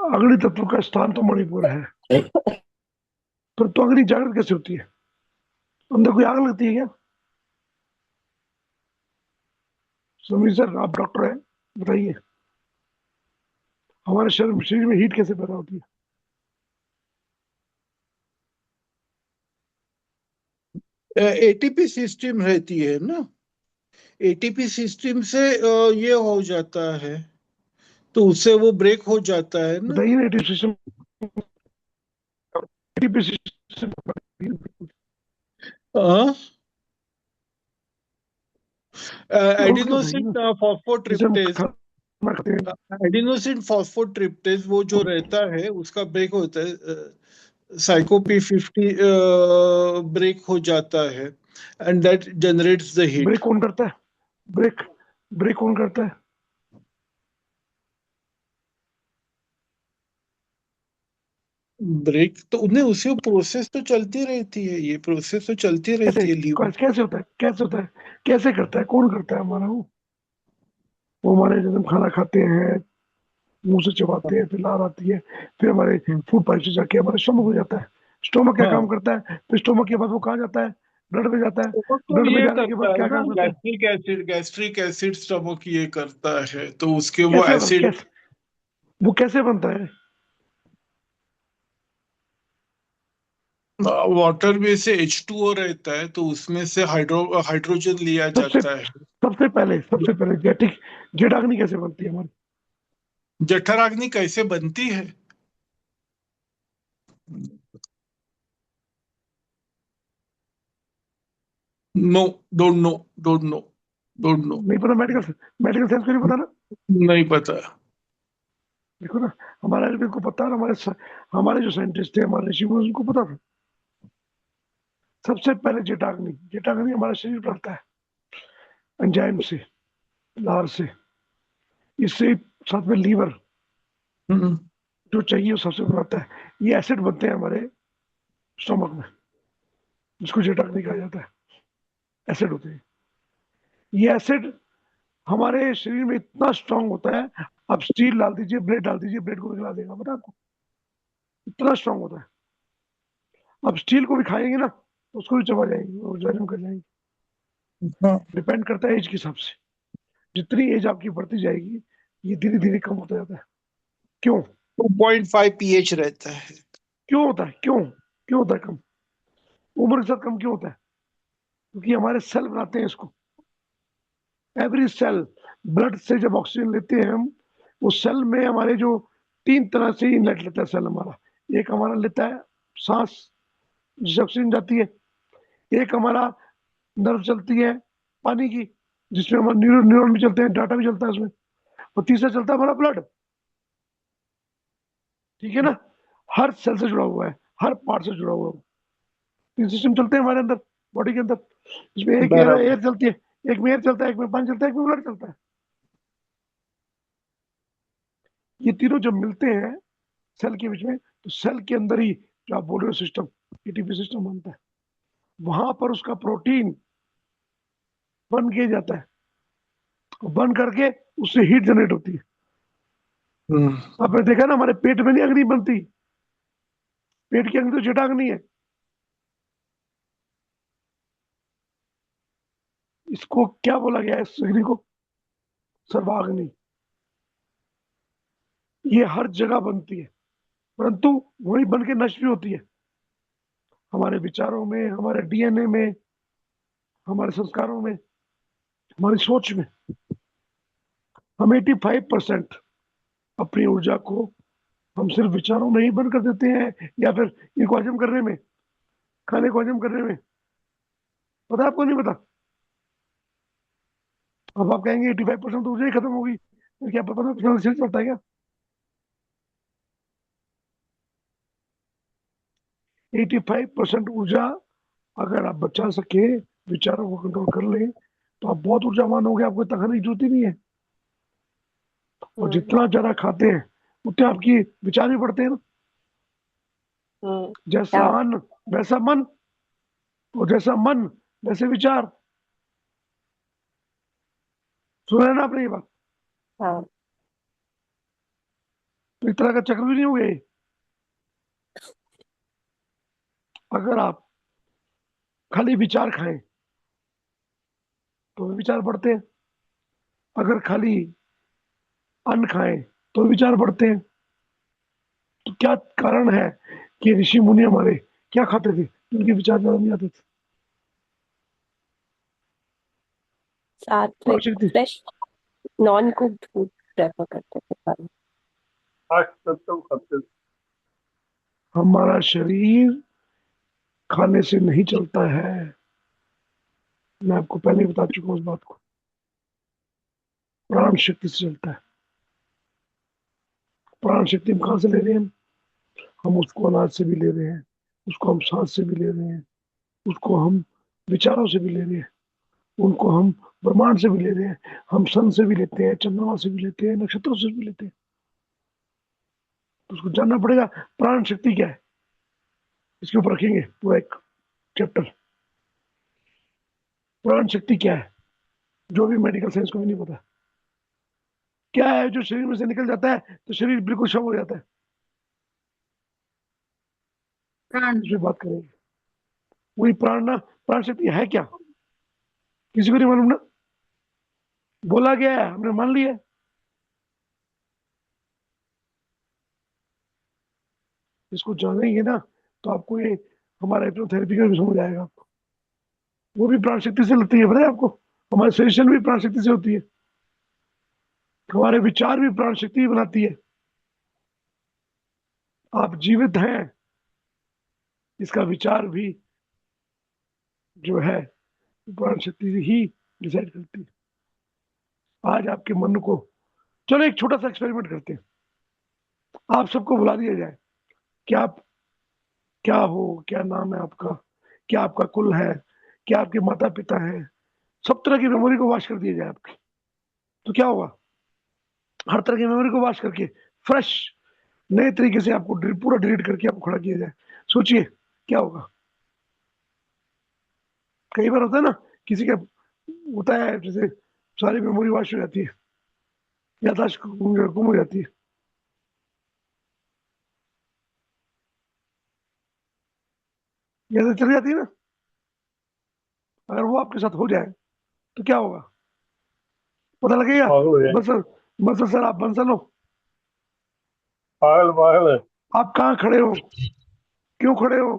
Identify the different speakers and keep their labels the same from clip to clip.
Speaker 1: अग्नि तत्व का स्थान तो मणिपुर है, पर तो अग्नि जागृत कैसे होती है? अंदर कोई आग लगती है क्या? समीर सर, आप डॉक्टर हैं, बताइए, हमारे शरीर में हीट कैसे पैदा होती है?
Speaker 2: एटीपी सिस्टम रहती है ना। एटीपी सिस्टम से ये हो जाता है, तो उससे वो ब्रेक हो जाता है ना।
Speaker 1: बताइए ना, एटीपी सिस्टम, एटीपी सिस्टम बताइए
Speaker 2: एडिनोसिन
Speaker 1: ना, जैसे हम
Speaker 2: फॉस्फोट्रिप्टेज।
Speaker 1: खाना खाते हैं।
Speaker 2: एडिनोसिन फॉस्फोट्रिप्टेज वो जो रहता है उसका ब्रेक होता है। साइकोपी 50 ब्रेक हो जाता है, and that generates the heat.
Speaker 1: Break कौन करता है? ब्रेक ब्रेक कौन करता है?
Speaker 2: ब्रेक तो उन्हें उसी प्रोसेस तो चलती रहती है, ये प्रोसेस तो चलती
Speaker 1: कैसे?
Speaker 2: रहती है लीवर।
Speaker 1: कैसे होता है? कैसे होता है? कैसे करता है? कौन करता है हमारा वो हमारे जब हम खाना खाते हैं, मुंह से चबाते हैं, फिर लार आती है, फिर हमारे फूड पाइप से जाके हमारे स्टोमक हो जाता है। स्टोमक क्या काम
Speaker 2: हाँ,
Speaker 1: करता है? फिर स्टोमक के बाद वो कहाँ जाता है? ब्लड में जाता है।
Speaker 2: वो तो
Speaker 1: ब्लड में
Speaker 2: ये
Speaker 1: जाने के
Speaker 2: करता
Speaker 1: बाद
Speaker 2: है
Speaker 1: क्या
Speaker 2: ना,
Speaker 1: काम करता है?
Speaker 2: गैस्ट्रिक एसिड स्टमक ये करता है, तो उसके वो एसिड।
Speaker 1: कैसे वो कैसे बनता है?
Speaker 2: वाटर में से H2O रहता है, तो उसमें से हाइड्रोजन लिया
Speaker 1: सबसे
Speaker 2: जाता है।
Speaker 1: सबसे पहले जेट अग्नि कैसे बनती है हमारी?
Speaker 2: जठराग्नि कैसे बनती है? No, don't know, don't know, don't know.
Speaker 1: नहीं पता? मेडिकल मेडिकल साइंस को नहीं पता ना?
Speaker 2: नहीं पता।
Speaker 1: देखो ना, हमारा आयुर्वेद को पता है, हमारे जो साइंटिस्ट थे, हमारे ऋषि मुनि, उनको पता था। सबसे पहले जेटाग्नि हमारा शरीर बढ़ता है एंजाइम से, लार से, इससे साथ में लीवर
Speaker 2: हम्म।
Speaker 1: जो चाहिए वो सबसे बनाता है। ये एसिड बनते हैं हमारे स्टोमक में, जिसको जेटाग्नि कहा जाता है। एसिड होते हैं ये एसिड, हमारे शरीर में इतना स्ट्रांग होता है। आप स्टील डाल दीजिए, ब्लेड डाल दीजिए, ब्लेड को पिघला देगा, पता है आपको? इतना स्ट्रांग होता है। आप स्टील को भी खाएंगे ना, तो उसको भी चबा जाएंगे और जहर कर जाएंगे।
Speaker 2: हाँ।
Speaker 1: डिपेंड करता है एज के हिसाब से। जितनी एज आपकी बढ़ती जाएगी, ये धीरे धीरे कम होता जाता है। क्यों?
Speaker 2: 2.5 pH रहता है।
Speaker 1: क्यों होता है? क्यों होता है कम? उम्र के साथ कम क्यों होता है? क्योंकि हमारे सेल बनाते हैं इसको। एवरी सेल, ब्लड से जब ऑक्सीजन लेते हैं हम, उस सेल में हमारे जो तीन तरह से इनलेट लेता है सेल हमारा। एक हमारा लेता है सांस, जिससे ऑक्सीजन जाती है। एक हमारा नर्व चलती है पानी की, जिसमें हमारे न्यूरॉन भी चलते हैं, डाटा भी चलता है उसमें। और तीसरा चलता है हमारा ब्लड। ठीक है ना? हर सेल से जुड़ा हुआ है, हर पार्ट से जुड़ा हुआ है। तीन सिस्टम चलते हैं हमारे अंदर, बॉडी के अंदर, जिसमें एक एयर
Speaker 2: बराबर।
Speaker 1: एयर चलती है, एक में एयर चलता है, एक में पानी चलता है, एक में ब्लड चलता है। ये तीनों जब मिलते हैं सेल के बीच में, तो सेल के अंदर ही जो आप बोल रहे हो सिस्टम, एटीपी सिस्टम बनता है। वहां पर उसका प्रोटीन बन के जाता है, बन करके उससे हीट जनरेट होती है।
Speaker 2: हम्म।
Speaker 1: आपने देखा ना, हमारे पेट में नहीं अग्नि बनती, पेट की अग्नि तो जटाग्नि है। इसको क्या बोला गया है, इस अग्नि को? सर्वाग्नि। ये हर जगह बनती है, परंतु वही बन के नष्ट भी होती है, हमारे विचारों में, हमारे डीएनए में, हमारे संस्कारों में, हमारी सोच में। हम 85% अपनी ऊर्जा को हम सिर्फ विचारों में ही बंद कर देते हैं, या फिर इनको हजम करने में, खाने को हजम करने में। पता है आपको? नहीं पता? अब आप कहेंगे 85% तो ऊर्जा ही खत्म होगी, तो क्या पता पता रिसर्च चलता है क्या? 85% ऊर्जा अगर आप बचा सके, विचारों को कंट्रोल कर ले, तो आप बहुत ऊर्जावान हो गए, आपको इतना खाने की जरूरत ही नहीं है। और
Speaker 3: हम्म।
Speaker 1: जितना ज्यादा खाते हैं, उतने आपकी विचार भी बढ़ते हैं ना।
Speaker 3: हम्म।
Speaker 1: जैसा
Speaker 3: क्या?
Speaker 1: अन्न वैसा मन, और जैसा मन वैसे विचार। सुना है ना आपने ये बात?
Speaker 3: हाँ।
Speaker 1: तो एक तरह का चक्र भी नहीं हो गया ये? अगर आप खाली विचार खाएं तो विचार बढ़ते हैं, अगर खाली अन्न खाएं तो विचार बढ़ते हैं। तो क्या कारण है कि ऋषि मुनि हमारे क्या खाते थे, उनके विचार ज्यादा नहीं आते थे?
Speaker 3: सात्विक
Speaker 1: शक्ति।
Speaker 3: Fresh non cooked food prefer करते थे खाना।
Speaker 1: हमारा शरीर खाने से नहीं चलता है, मैं आपको पहले ही बता चुका हूँ उस बात को। प्राण शक्ति से चलता है। प्राण शक्ति हम कहाँ से ले रहे हैं? हम उसको अनाज से भी ले रहे हैं, उसको हम सांस से भी ले रहे हैं, उसको हम विचारों से भी ले रहे हैं, उनको हम ब्रह्मांड से भी ले रहे हैं, हम सन से भी लेते हैं, चंद्रमा से भी लेते हैं, नक्षत्रों से भी लेते हैं। तो उसको जानना पड़ेगा प्राण शक्ति क्या है। इसके ऊपर रखेंगे पूरा एक चैप्टर, प्राण शक्ति क्या है, जो भी मेडिकल साइंस को भी नहीं पता। क्या है जो शरीर में से निकल जाता है तो शरीर बिल्कुल शव हो जाता है?
Speaker 3: प्राण।
Speaker 1: इस पे बात करेंगे। वही प्राण ना, प्राण शक्ति है क्या, किसी को नहीं मालूम ना, बोला गया है हमने मान लिया। इसको जानेंगे ना तो आपको ये हमारा हिप्नोथेरेपी का भी समझ आएगा आपको। वो भी प्राण शक्ति से लगती है, पता है आपको? हमारे सजेशन भी प्राण शक्ति से होती है, हमारे विचार भी प्राण शक्ति बनाती है। आप जीवित हैं इसका विचार भी जो है प्राण शक्ति से ही डिसाइड करती है। आज आपके मन को, चलो एक छोटा सा एक्सपेरिमेंट करते हैं। आप सबको बुला दिया जाए कि आप क्या हो, क्या नाम है आपका, क्या आपका कुल है, क्या आपके माता पिता है, सब तरह की मेमोरी को वॉश कर दिया जाए आपकी। तो क्या होगा? हर तरह की मेमोरी को वॉश करके फ्रेश नए तरीके से आपको पूरा डिलीट करके आपको खड़ा किया जाए। सोचिए क्या होगा। कई बार होता है ना, किसी का होता है जैसे सारी मेमोरी वॉश हो जाती है, याददाश्त गुम हो जाती है, यादें चली जाती है ना। अगर वो आपके साथ हो जाए तो क्या होगा, पता लगेगा? बस बस सर आप बंसल हो,
Speaker 2: पागल पागल है।
Speaker 1: आप कहाँ खड़े हो, क्यों खड़े हो,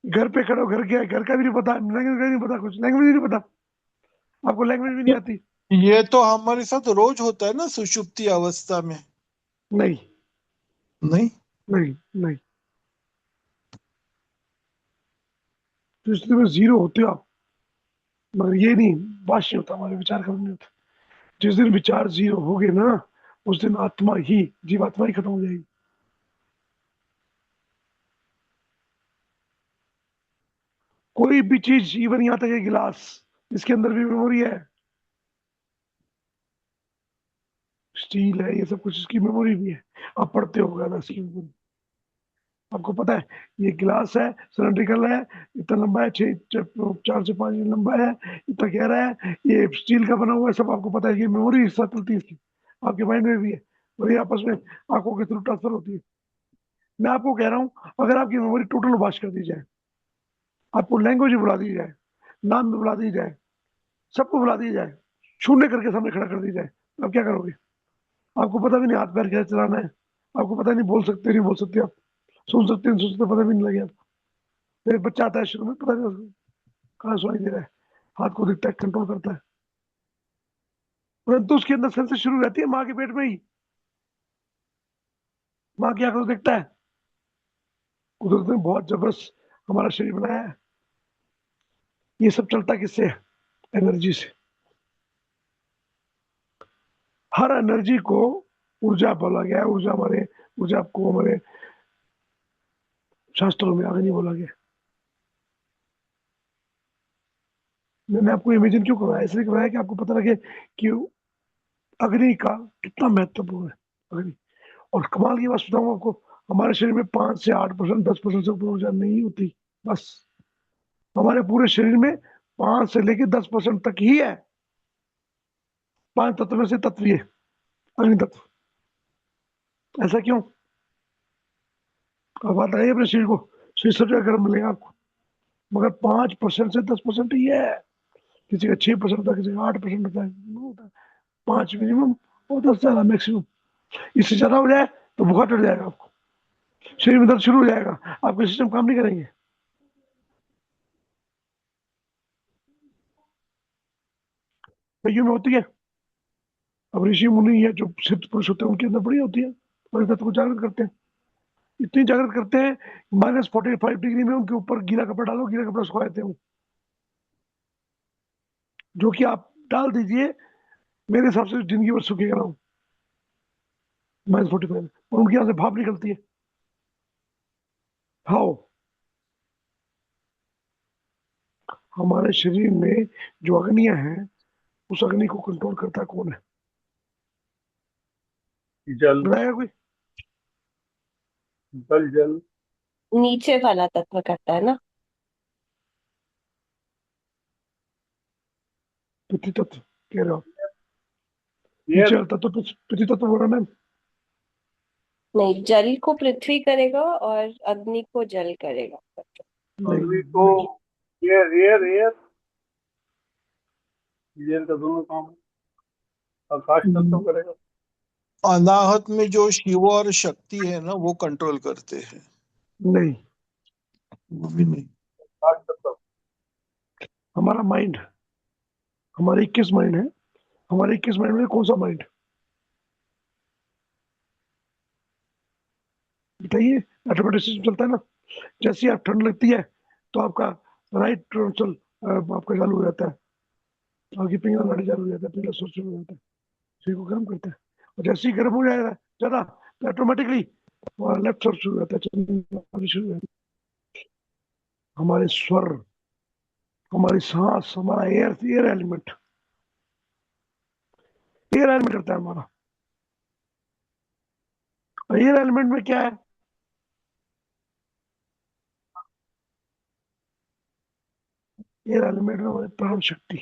Speaker 1: घर पे खड़े हो, घर क्या है, घर का भी नहीं पता, लैंग्वेज का नहीं पता, कुछ लैंग्वेज नहीं पता, आपको लैंग्वेज भी नहीं आती।
Speaker 2: ये तो हमारे साथ रोज होता है ना सुषुप्ति अवस्था में।
Speaker 1: नहीं
Speaker 2: नहीं।
Speaker 1: नहीं नहीं, तो इसलिए में जीरो होते हो आप, मगर ये नहीं, बात नहीं होता, हमारे विचार खत्म नहीं होता। जिस दिन विचार जीरो हो गए ना, उस दिन आत्मा ही, जीवात्मा ही खत्म हो जाएगी। कोई भी चीज, इवन यहाँ तक है गिलास, इसके अंदर भी मेमोरी है, स्टील है, ये सब कुछ इसकी मेमोरी भी है। आप पढ़ते हो ना इसकी मेमोरी, आपको पता है ये गिलास है, सिलेंड्रिकल है, इतना लंबा है, 4 से 5 इंच लंबा है, इतना गहरा है, ये स्टील का बना हुआ है, सब आपको पता है। ये मेमोरी हिस्सा चलती है इसकी, आपके माइंड में भी है, और ये आपस में आंखों के थ्रू ट्रांसफर होती है। मैं आपको कह रहा हूँ, अगर आपकी मेमोरी टोटल वॉश कर दी जाए, आपको लैंग्वेज बुला दी जाए, नाम भी बुला दी जाए, सबको बुला दी जाए, शून्य करके सामने खड़ा कर दी जाए, तो आप क्या करोगे? आपको पता भी नहीं हाथ पैर कैसे चलाना है, आपको पता नहीं बोल सकते नहीं बोल सकते आप, सुन सकते नहीं सुन सकते, पता भी नहीं लगे आपको। फिर एक बच्चा आता है शुरू में, पता नहीं उसको कहाँ सुनाई दे रहा है, हाथ को दिखता है, कंट्रोल करता है, परंतु उसके अंदर सेंसेस शुरू रहती है माँ के पेट में ही। माँ की आंखों से दिखता है। कुदरत ने बहुत जबरदस्त हमारा शरीर बनाया है। ये सब चलता किससे है? एनर्जी से। हर एनर्जी को ऊर्जा बोला गया है, ऊर्जा हमारे, ऊर्जा को हमारे शास्त्रों में आगे नहीं बोला गया। मैंने आपको इमेजिन क्यों करवाया, इसलिए करवाया कि आपको पता लगे कि अग्नि का कितना महत्वपूर्ण है, अग्नि। और कमाल की बात बताऊं आपको, हमारे शरीर में 5 से 8%, 10% से ऊपर ऊर्जा नहीं होती, बस। हमारे पूरे शरीर में 5 से लेकर 10% तक ही है। 5 तत्व में से तत्व ये, अग्नि तत्व। ऐसा क्यों? अब बात आई अपने शरीर को, शरीर सब जगह गर्म मिलेगा आपको, मगर 5% से 10% ही है। किसी का 6% होता है, किसी का 8% होता है, 9 होता है, 5 मिनिमम और 10 ज्यादा मैक्सिमम। इससे ज्यादा हो जाए तो बुखार चढ़ जाएगा आपको, शरीर में दर्द शुरू हो जाएगा, आपके सिस्टम काम नहीं करेंगे। कईयों में होती है। अब ऋषि मुनि या जो सिद्ध पुरुष होते हैं उनके अंदर बड़ी होती है, और इस तत्व को जागृत करते हैं। इतनी जागृत करते हैं, -45 डिग्री में उनके ऊपर गीला कपड़ा डालो, गीला कपड़ा सुखा देते हैं वो, जो कि आप डाल दीजिए, मेरे हिसाब से जिंदगी भर सूखेगा ना वो, -45 और उनके यहाँ से भाप निकलती है। हाउ? हमारे शरीर में जो अग्नियां हैं, उस अग्नि को कंट्रोल करता कौन है?
Speaker 2: जल।
Speaker 1: बताएगा कोई?
Speaker 2: जल जल।
Speaker 3: नीचे वाला तत्व करता है ना।
Speaker 1: पृथ्वी तत्व कह रहे हो आप?
Speaker 2: ये
Speaker 1: नीचे वाला तत्व पृथ्वी तत्व बोल रहा मैम।
Speaker 3: नहीं, जल को पृथ्वी करेगा और अग्नि को जल करेगा।
Speaker 2: अग्नि
Speaker 1: नहीं
Speaker 2: को
Speaker 1: नहीं।
Speaker 2: एयर एयर एयर एयर का दोनों काम है। आकाश तत्व करेगा। अनाहत में जो शिव और शक्ति है ना, वो कंट्रोल करते हैं।
Speaker 1: नहीं,
Speaker 2: वो भी नहीं। आकाश तत्व।
Speaker 1: हमारा माइंड, हमारे 21 माइंड है, हमारे 21 माइंड में कौन सा माइंड बताइए? ऑटोमेटिक सिस्टम चलता है ना। जैसे ही आप ठंड लगती है तो आपका राइट टोरसल आपका चालू हो जाता है, आपकी पिंगला नाड़ी चालू हो जाता है, पिंगला सोच शुरू हो जाता है, शरीर को गर्म करता है। और जैसे ही गर्म हो जाएगा ज्यादा, तो ऑटोमेटिकली लेफ्ट साइड शुरू हो जाता है, चलना शुरू हो जाता है। हमारे स्वर, हमारी सांस, हमारा air air element, air element करता है हमारा। एयर एलिमेंट में क्या है? एयर एलिमेंट में हमारी प्राण शक्ति,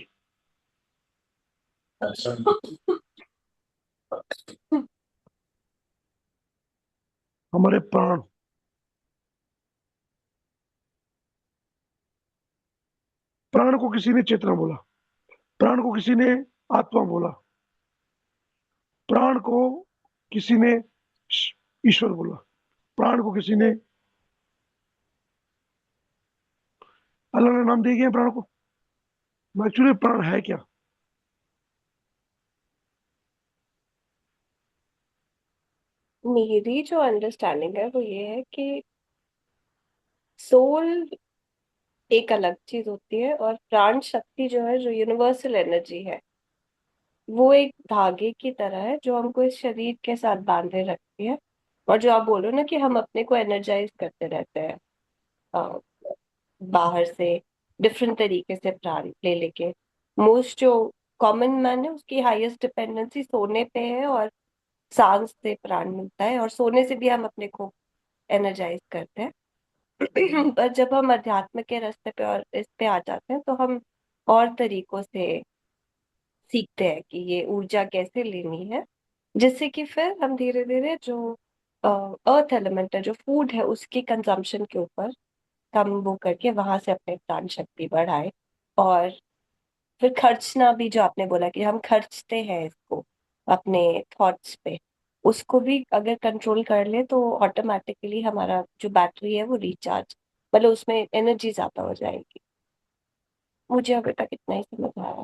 Speaker 1: हमारे प्राण। प्राण को किसी ने चेतना बोला, प्राण को किसी ने आत्मा बोला, प्राण को किसी ने ईश्वर बोला, प्राण को किसी ने अलग अलग नाम दिए गए प्राण को। एक्चुअली प्राण है क्या?
Speaker 3: मेरी जो अंडरस्टैंडिंग है वो ये है कि सोल एक अलग चीज होती है, और प्राण शक्ति जो है, जो यूनिवर्सल एनर्जी है, वो एक धागे की तरह है जो हमको इस शरीर के साथ बांधे रखती है। और जो आप बोलो ना कि हम अपने को एनर्जाइज करते रहते हैं अ, बाहर से डिफरेंट तरीके से प्राण ले लेके, मोस्ट जो कॉमन मैन है उसकी हाईएस्ट डिपेंडेंसी सोने पे है, और सांस से प्राण मिलता है, और सोने से भी हम अपने को एनर्जाइज करते हैं। पर जब हम अध्यात्म के रास्ते पे और इस पे आ जाते हैं तो हम और तरीकों से सीखते हैं कि ये ऊर्जा कैसे लेनी है, जिससे कि फिर हम धीरे धीरे जो अर्थ एलिमेंट है, जो फूड है, उसकी कंजम्पशन के ऊपर कम वो करके वहां से अपने प्राण शक्ति बढ़ाए। और फिर खर्चना भी, जो आपने बोला कि हम खर्चते हैं इसको अपने थॉट्स पे, उसको भी अगर कंट्रोल कर ले तो ऑटोमेटिकली हमारा जो बैटरी है वो रिचार्ज, मतलब उसमें एनर्जी ज्यादा हो जाएगी। मुझे अभी तक इतना ही समझ आया।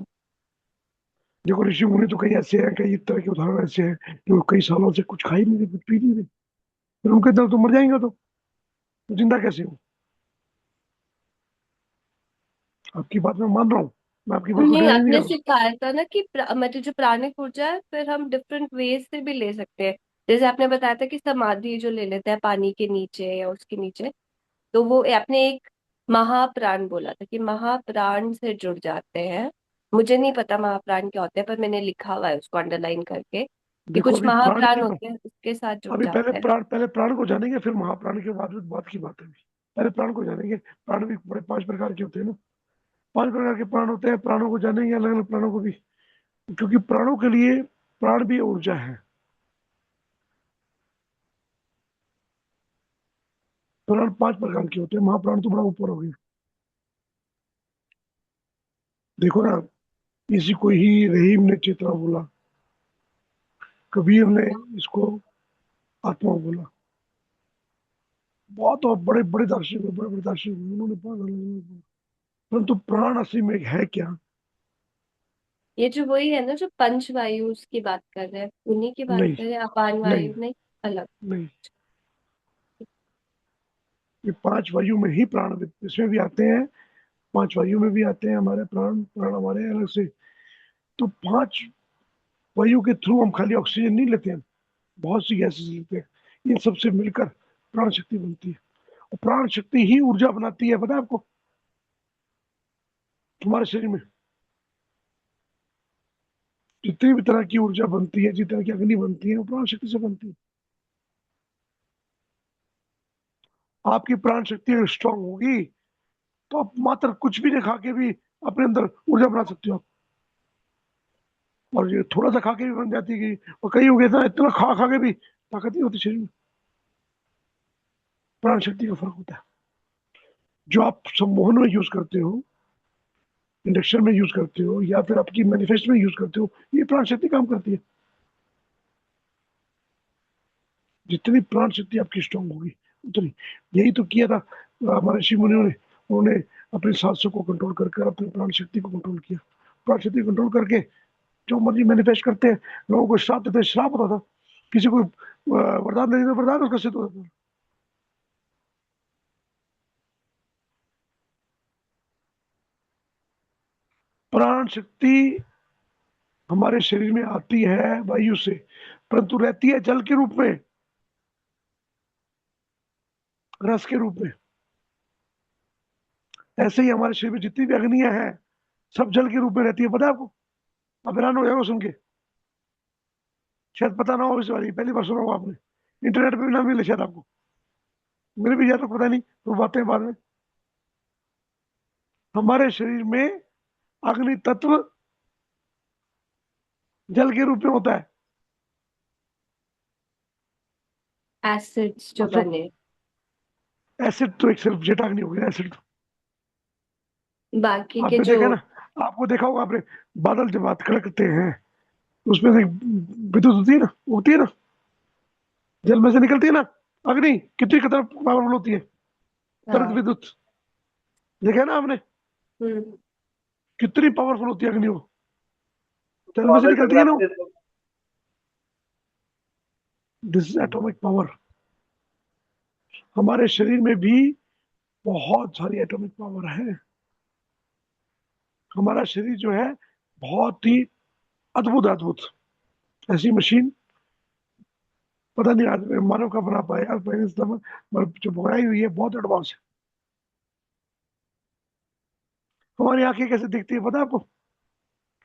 Speaker 1: देखो ऋषि मुनि तो कई ऐसे हैं, कई तरह के उदाहरण ऐसे हैं कि वो कई सालों से कुछ खा ही नहीं रहे, कुछ पी नहीं रहे, फिर उनके दर्द तो मर जाएंगे, तो जिंदा कैसे हो? आपकी बात मैं मान रहा हूँ, मैं आपकी बात को
Speaker 3: नहीं,
Speaker 1: डिनाई नहीं
Speaker 3: आपने
Speaker 1: कर रहा।
Speaker 3: सिखाया था ना कि मतलब जो प्राणिक ऊर्जा है फिर हम डिफरेंट वेज से भी ले सकते हैं। जैसे आपने बताया था कि समाधि जो ले लेते हैं पानी के नीचे या उसके नीचे, तो वो आपने एक महाप्राण बोला था कि महाप्राण से जुड़ जाते हैं। मुझे नहीं पता महाप्राण क्या होते हैं, पर मैंने लिखा हुआ है उसको अंडरलाइन करके कि
Speaker 1: देखो
Speaker 3: कुछ
Speaker 1: अभी प्राण
Speaker 3: महाप्राण
Speaker 1: की
Speaker 3: होते हैं उसके साथ जुड़
Speaker 1: अभी
Speaker 3: जाते हैं।
Speaker 1: पहले प्राण को जानेंगे, फिर महाप्राण के बाद में बात की बात है अभी। पहले प्राण को जानेंगे। प्राण भी बड़े 5 प्रकार के होते हैं ना, 5 प्रकार के प्राण होते हैं, प्राणों को जानेंगे, अलग अलग प्राणों को भी, क्योंकि प्राणों के लिए प्राण भी ऊर्जा है। प्राण 5 प्रकार के होते हैं, महाप्राण तो बड़ा ऊपर हो गया। देखो ना, इसी को ही रहीम ने चेतना बोला, कबीर ने इसको आत्मा बोला। बहुत और बड़े बड़े दार्शनिक, बड़े बड़े दार्शनिक उन्होंने बहुत अलग, परंतु प्राण असली में है क्या?
Speaker 3: ये जो वही है ना जो पंच वायुस की बात कर रहे हैं, उन्हीं की बात
Speaker 1: नहीं,
Speaker 3: कर रहे हैं, अपान
Speaker 1: नहीं,
Speaker 3: वायु नहीं? अलग?
Speaker 1: नहीं, ये 5 वायु में ही प्राण इसमें भी आते हैं, 5 वायु में भी आते हैं हमारे प्राण, प्राण हमारे अलग से। तो 5 वायु के थ्रू हम खाली ऑक्सीजन नहीं लेते हैं, बहुत सी गैसेस लेते हैं, इन सबसे मिलकर प्राण शक्ति बनती है। और प्राण शक्ति ही ऊर्जा बनाती है, पता है आपको? तुम्हारे शरीर में जितनी भी तरह की ऊर्जा बनती है, जितनी तरह की अग्नि बनती है, वो प्राण शक्ति से बनती है। आपकी प्राण शक्ति अगर स्ट्रांग होगी तो आप मात्र कुछ भी नहीं खा के भी अपने अंदर ऊर्जा बना सकते हो आप। और ये थोड़ा सा खा के भी बन जाती है, और कई हो गया था इतना खा खा के भी ताकत नहीं होती शरीर में। प्राण शक्ति का फर्क होता है। जो आप सम्मोहन में यूज करते हो, इंडक्शन में यूज करते हो, या फिर आपकी मैनिफेस्ट में यूज करते हो, ये प्राण शक्ति काम करती है। जितनी प्राण शक्ति आपकी स्ट्रांग होगी उतनी। यही तो किया था हमारे ऋषि मुनियों ने। उन्होंने अपने सांसों को कंट्रोल कर अपनी प्राण शक्ति को कंट्रोल किया। प्राण शक्ति कंट्रोल करके जो मर्जी मैनिफेस्ट करते हैं। लोगों को श्राप देते, श्राप होता था। किसी को वरदान देते तो वरदान उसका सिद्ध होता था। प्राण शक्ति हमारे शरीर में आती है वायु से, परंतु रहती है जल के रूप में, रस के रूप में। ऐसे ही हमारे शरीर में जितनी भी अग्नियां हैं, सब जल के रूप में रहती है। पता है आपको? आप हैरान हो जाओगे सुन के, शायद पता ना हो इस बारे, पहली बार सुना होगा आपने, इंटरनेट पे भी ना मिले शायद आपको, मेरे भी ज्यादा पता नहीं, वो बातें बाद में। हमारे शरीर में अग्नि तत्व जल के रूप में होता है।
Speaker 3: एसिड्स जो
Speaker 1: मतलब
Speaker 3: बने,
Speaker 1: एसिड तो एक सिर्फ जेटाग्नि हो गया एसिड।
Speaker 3: बाकी के
Speaker 1: आपने
Speaker 3: जो।
Speaker 1: देखा ना, आपको देखा होगा आपने, बादल जब बात खड़कते हैं उसमें से विद्युत होती है ना, जल में से निकलती है ना। अग्नि कितनी खतरनाक पावरफुल होती है, तरंग
Speaker 3: हाँ।
Speaker 1: विद्युत। देखा है ना आपने,
Speaker 3: हम्म।
Speaker 1: कितनी पावरफुल होती है अग्नि वो, जल में से
Speaker 2: बादल
Speaker 1: निकलती है ना।
Speaker 2: टकराते हैं तो
Speaker 1: दिस इज एटॉमिक पावर। हमारे शरीर में भी बहुत सारी एटॉमिक पावर है। हमारा शरीर जो है बहुत ही अद्भुत अद्भुत, ऐसी मशीन पता नहीं आज मानव का बना पाया। पहले जो बनाई हुई है बहुत एडवांस है। हमारी आंखें कैसे दिखती है पता है आपको?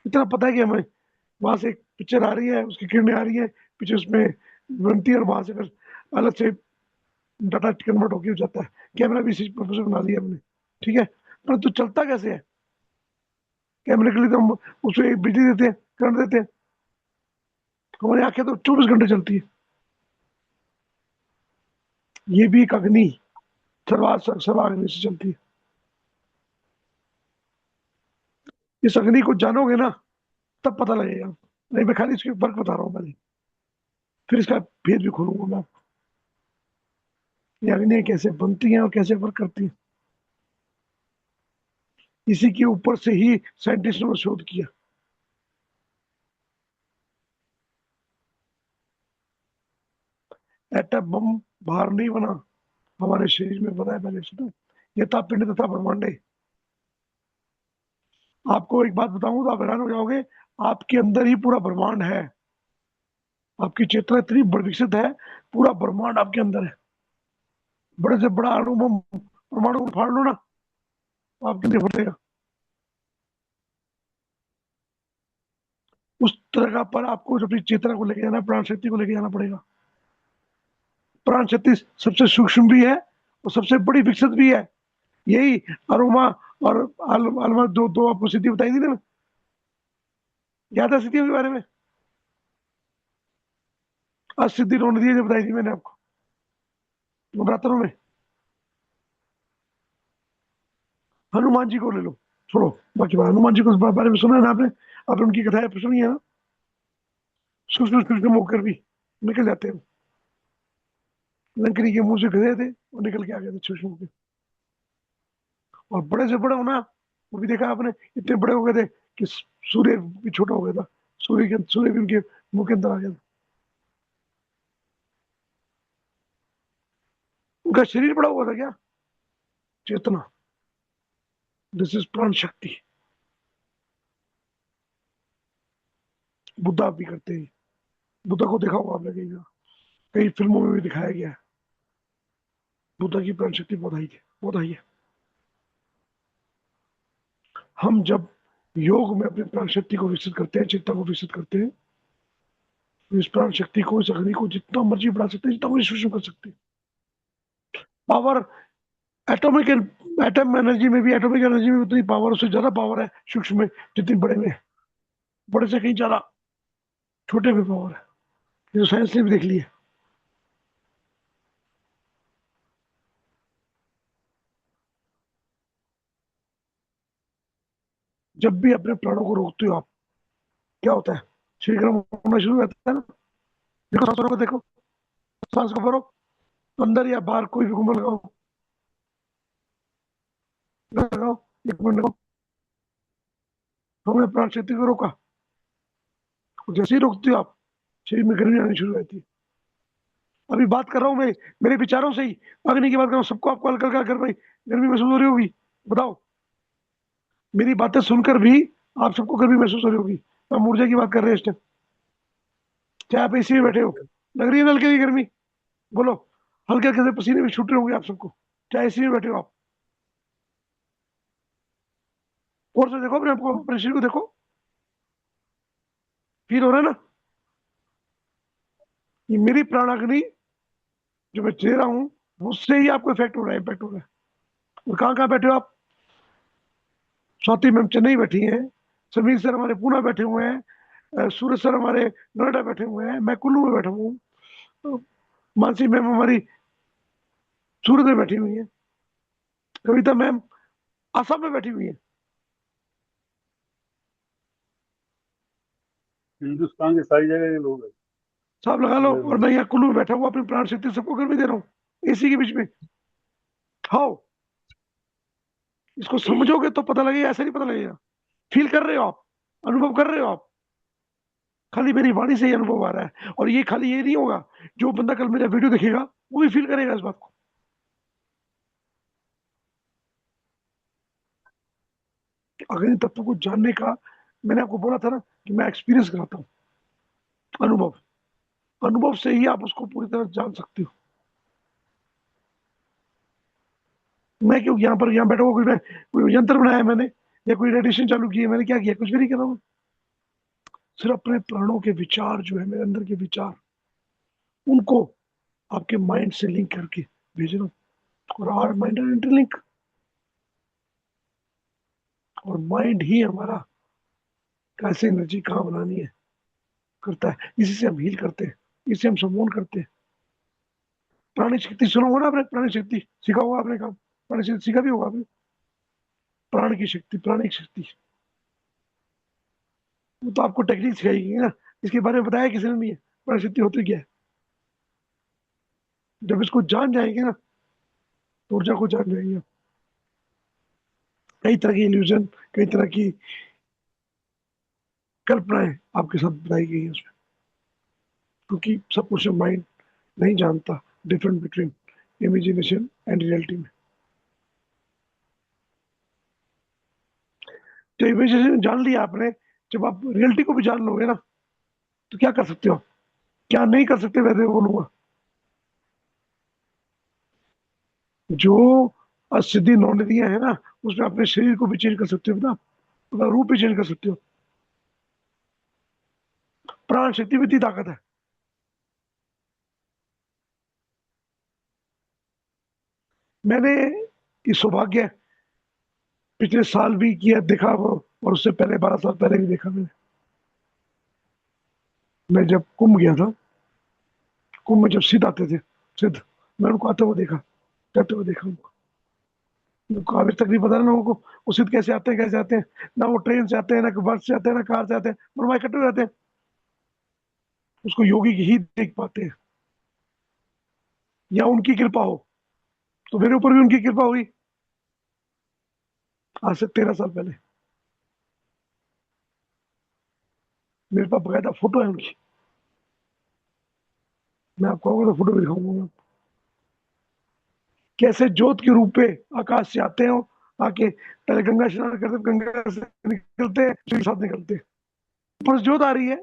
Speaker 1: इतना पता है कि हमें वहां से एक पिक्चर आ रही है, उसकी किरणें आ रही है, पीछे उसमें बनती है, और वहां से फिर अलग से डाटा कन्वर्ट होकर हो जाता है। कैमरा भी इसी पर्पज से बना दिया हमने, ठीक है। पर तो चलता कैसे है? कैमरे के लिए तो हम उसमें बिजली देते हैं, करंट देते हैं। हमारी आंखें तो 24 घंटे चलती है। ये भी एक अग्नि, सर्वाग्नि से चलती है। इस अग्नि को जानोगे ना तब पता लगेगा। नहीं, मैं खाली इसके फर्क बता रहा हूँ पहले, फिर इसका भेद भी खोलूंगा मैं आपको। ये अग्नि कैसे बनती हैं और कैसे वर्क करती हैं, इसी के ऊपर से ही साइंटिस्टों ने शोध किया। एटम बम बाहर नहीं बना, हमारे शरीर में बना है, पहले सुना? यथा पिंड तथा ब्रह्मांडे। आपको एक बात बताऊं तो आप हैरान हो जाओगे, आपके अंदर ही पूरा ब्रह्मांड है। आपकी चेतना इतनी बड़ी विकसित है, पूरा ब्रह्मांड आपके अंदर है। बड़े से बड़ा अणु बम परमाणु को फाड़ लो ना, तो आपके लिए फटेगा। उस तरह का पर आपको अपनी चेतना को लेके जाना, प्राण शक्ति को लेके जाना पड़ेगा। प्राण शक्ति सबसे सूक्ष्म भी है और सबसे बड़ी विकसित भी है। यही अरोमा और अलमा दो दो आपको सिद्धि बताई थी ना, याद है सिद्धियों के बारे में? आज सिद्धि रोने दी जो बताई थी मैंने आपको नवरात्रों में। हनुमान जी को ले लो, छोड़ो बाकी बात। हनुमान जी को इस बारे में सुना है ना आपने? आपने उनकी कथाएं सुनी है ना? सूक्ष्म सूक्ष्म होकर भी निकल जाते हैं। लंकनी के मुंह से गए थे और निकल के आ गए थे सूक्ष्म होकर। और बड़े से बड़े होना, वो भी देखा आपने, इतने बड़े हो गए थे कि सूर्य भी छोटा हो गया था। सूर्य भी उनके मुंह के अंदर आ गया था। उनका शरीर बड़ा हुआ था क्या? चेतना, दिस इज प्राण शक्ति। बुद्धा भी करते हैं। बुद्धा को देखा होगा आपने कहीं, कई फिल्मों में भी दिखाया गया है। बुद्धा की प्राण शक्ति बहुत हाई थी, बहुत हाई है। हम जब योग में अपनी प्राण शक्ति को विकसित करते हैं, चित्ता को विकसित करते हैं, तो इस प्राण शक्ति को, इस अग्नि को जितना मर्जी बढ़ा सकते हैं, जितना मर्जी सूक्ष्म कर सकते हैं। पावर एटॉमिक एटम एनर्जी में भी, एटॉमिक एनर्जी में उतनी पावर, उससे ज्यादा पावर है सूक्ष्म में जितनी बड़े में है। बड़े से कहीं ज्यादा छोटे में पावर है, ये तो साइंस ने भी देख लिया। जब भी अपने प्राणों को रोकते हो आप, क्या होता है? शरीर गर्म होना शुरू हो जाता है ना। देखो सांसों को, देखो सांस को भरो, अंदर या बाहर कोई भी घूमने लगाओ, लगाओ, 1 मिनट लगाओ। हमने प्राण शक्ति को रोका, और जैसे ही रोकते हो आप, शरीर में गर्मी आनी शुरू हो जाती है। अभी बात कर रहा हूँ मैं मेरे विचारों से ही, अग्नि की बात कर रहा हूँ। सबको आपको हल्का हल्का गर्मी गर्मी महसूस हो रही होगी, बताओ। मेरी बातें सुनकर भी आप सबको गर्मी महसूस हो रही होगी। हम ऊर्जा की बात कर रहे हैं इस टाइम, चाहे आप एसी में बैठे हो, लग रही है ना हल्की की गर्मी? बोलो। हल्के हल्के से पसीने भी छूट रहे होंगे आप सबको, चाहे एसी में बैठे हो आप। और से देखो अपने आपको, अपने शरीर को देखो, फील हो रहा है ना? ये मेरी प्राणाग्नि जो मैं दे रहा हूँ, उससे ही आपको इफेक्ट हो रहा है, इम्पैक्ट हो रहा है। और कहाँ कहाँ बैठे हो आप? स्वाति मैम चेन्नई बैठी हैं, समीर सर हमारे पूना बैठे हुए हैं, सूरज सर हमारे नोएडा बैठे हुए हैं, मैं कुल्लू में बैठा हूँ, मानसी मैम हमारी सूरत में बैठी हुई है, कविता मैम आसाम में बैठी हुई है।
Speaker 4: हिंदुस्तान के सारी जगह के लोग हैं।
Speaker 1: सब लगा लो। और मैं यहाँ कुल्लू में बैठा हूँ, अपनी प्राण शक्ति सबको गर्मी दे रहा हूँ एसी के बीच में। हाउ? इसको समझोगे तो पता लगेगा, ऐसा नहीं पता लगेगा। फील कर रहे हो आप, अनुभव कर रहे हो आप। खाली मेरी वाणी से ही अनुभव आ रहा है। और ये खाली ये नहीं होगा, जो बंदा कल मेरा वीडियो देखेगा वो भी फील करेगा इस बात को। अग्नि तत्व को जानने का, मैंने आपको बोला था ना कि मैं एक्सपीरियंस कराता हूँ, अनुभव। अनुभव से ही आप उसको पूरी तरह जान सकते हो। मैं क्यों यहाँ बैठा हुआ, कोई यंत्र बनाया है मैंने, या कोई रेडिएशन चालू की है मैंने? क्या किया? कुछ भी नहीं कर रहा हूँ। सिर्फ अपने प्राणों के विचार जो है, मेरे अंदर के विचार, उनको आपके माइंड से लिंक करके भेज रहा हूँ। और आर माइंड इंटरलिंक, और माइंड ही हमारा कैसे एनर्जी कहाँ बनानी है करता है। इसी से हम हील करते हैं, इससे हम सम्मोहन करते हैं। प्राणी शक्ति सुना होगा ना आपने? प्राणी शक्ति सीखा होगा आपने, काम प्राणी शक्ति सीखा भी होगा आपने। प्राण की शक्ति, प्राणिक शक्ति, वो तो आपको टेक्निक सिखाएगी ना। इसके बारे में बताया किसी ने नहीं है, प्राण शक्ति होती क्या है। जब इसको जान जाएंगे ना, तो ऊर्जा को जान जाएंगे। कई तरह की इल्यूजन, कई तरह की कल्पनाएं आपके साथ बताई गई है उसमें, क्योंकि सब कुछ माइंड नहीं जानता different between imagination and reality में। तो इमेजिनेशन जान लिया आपने, जब आप रियलिटी को भी जान लोगे ना, तो क्या कर सकते हो? क्या नहीं कर सकते, वैसे बोलूंगा। जो सिद्धि 9 निधियां है ना, उसमें अपने शरीर को भी चेंज कर सकते हो ना, अपना रूप भी चेंज कर सकते हो। प्राण शक्ति में इतनी ताकत है। मैंने ये सौभाग्य पिछले साल भी किया, देखा वो, और उससे पहले 12 साल पहले भी देखा मैंने। मैं जब कुंभ गया था, कुंभ में जब सिद्ध आते थे, सिद्ध, मैं उनको आते हुए देखा, करते हुए देखा उनको। अभी तक नहीं पता ना लोगों को वो सिद्ध कैसे आते हैं, कैसे आते हैं। ना वो ट्रेन से आते हैं, ना बस से आते हैं, ना कार से आते हैं, और वहां इकट्ठे हो जाते हैं। उसको योगी ही देख पाते हैं, या उनकी कृपा हो। तो मेरे ऊपर भी उनकी कृपा हुई आज से 13 साल पहले। मेरे पास बकायदा फोटो है उनकी, मैं आपको आऊंगा तो फोटो भी दिखाऊंगा। कैसे जोत के रूप में आकाश से आते हो, आके पहले गंगा स्नान करते, गंगा से निकलते हैं, शिव के साथ निकलते हैं। ऊपर से जोत आ रही है,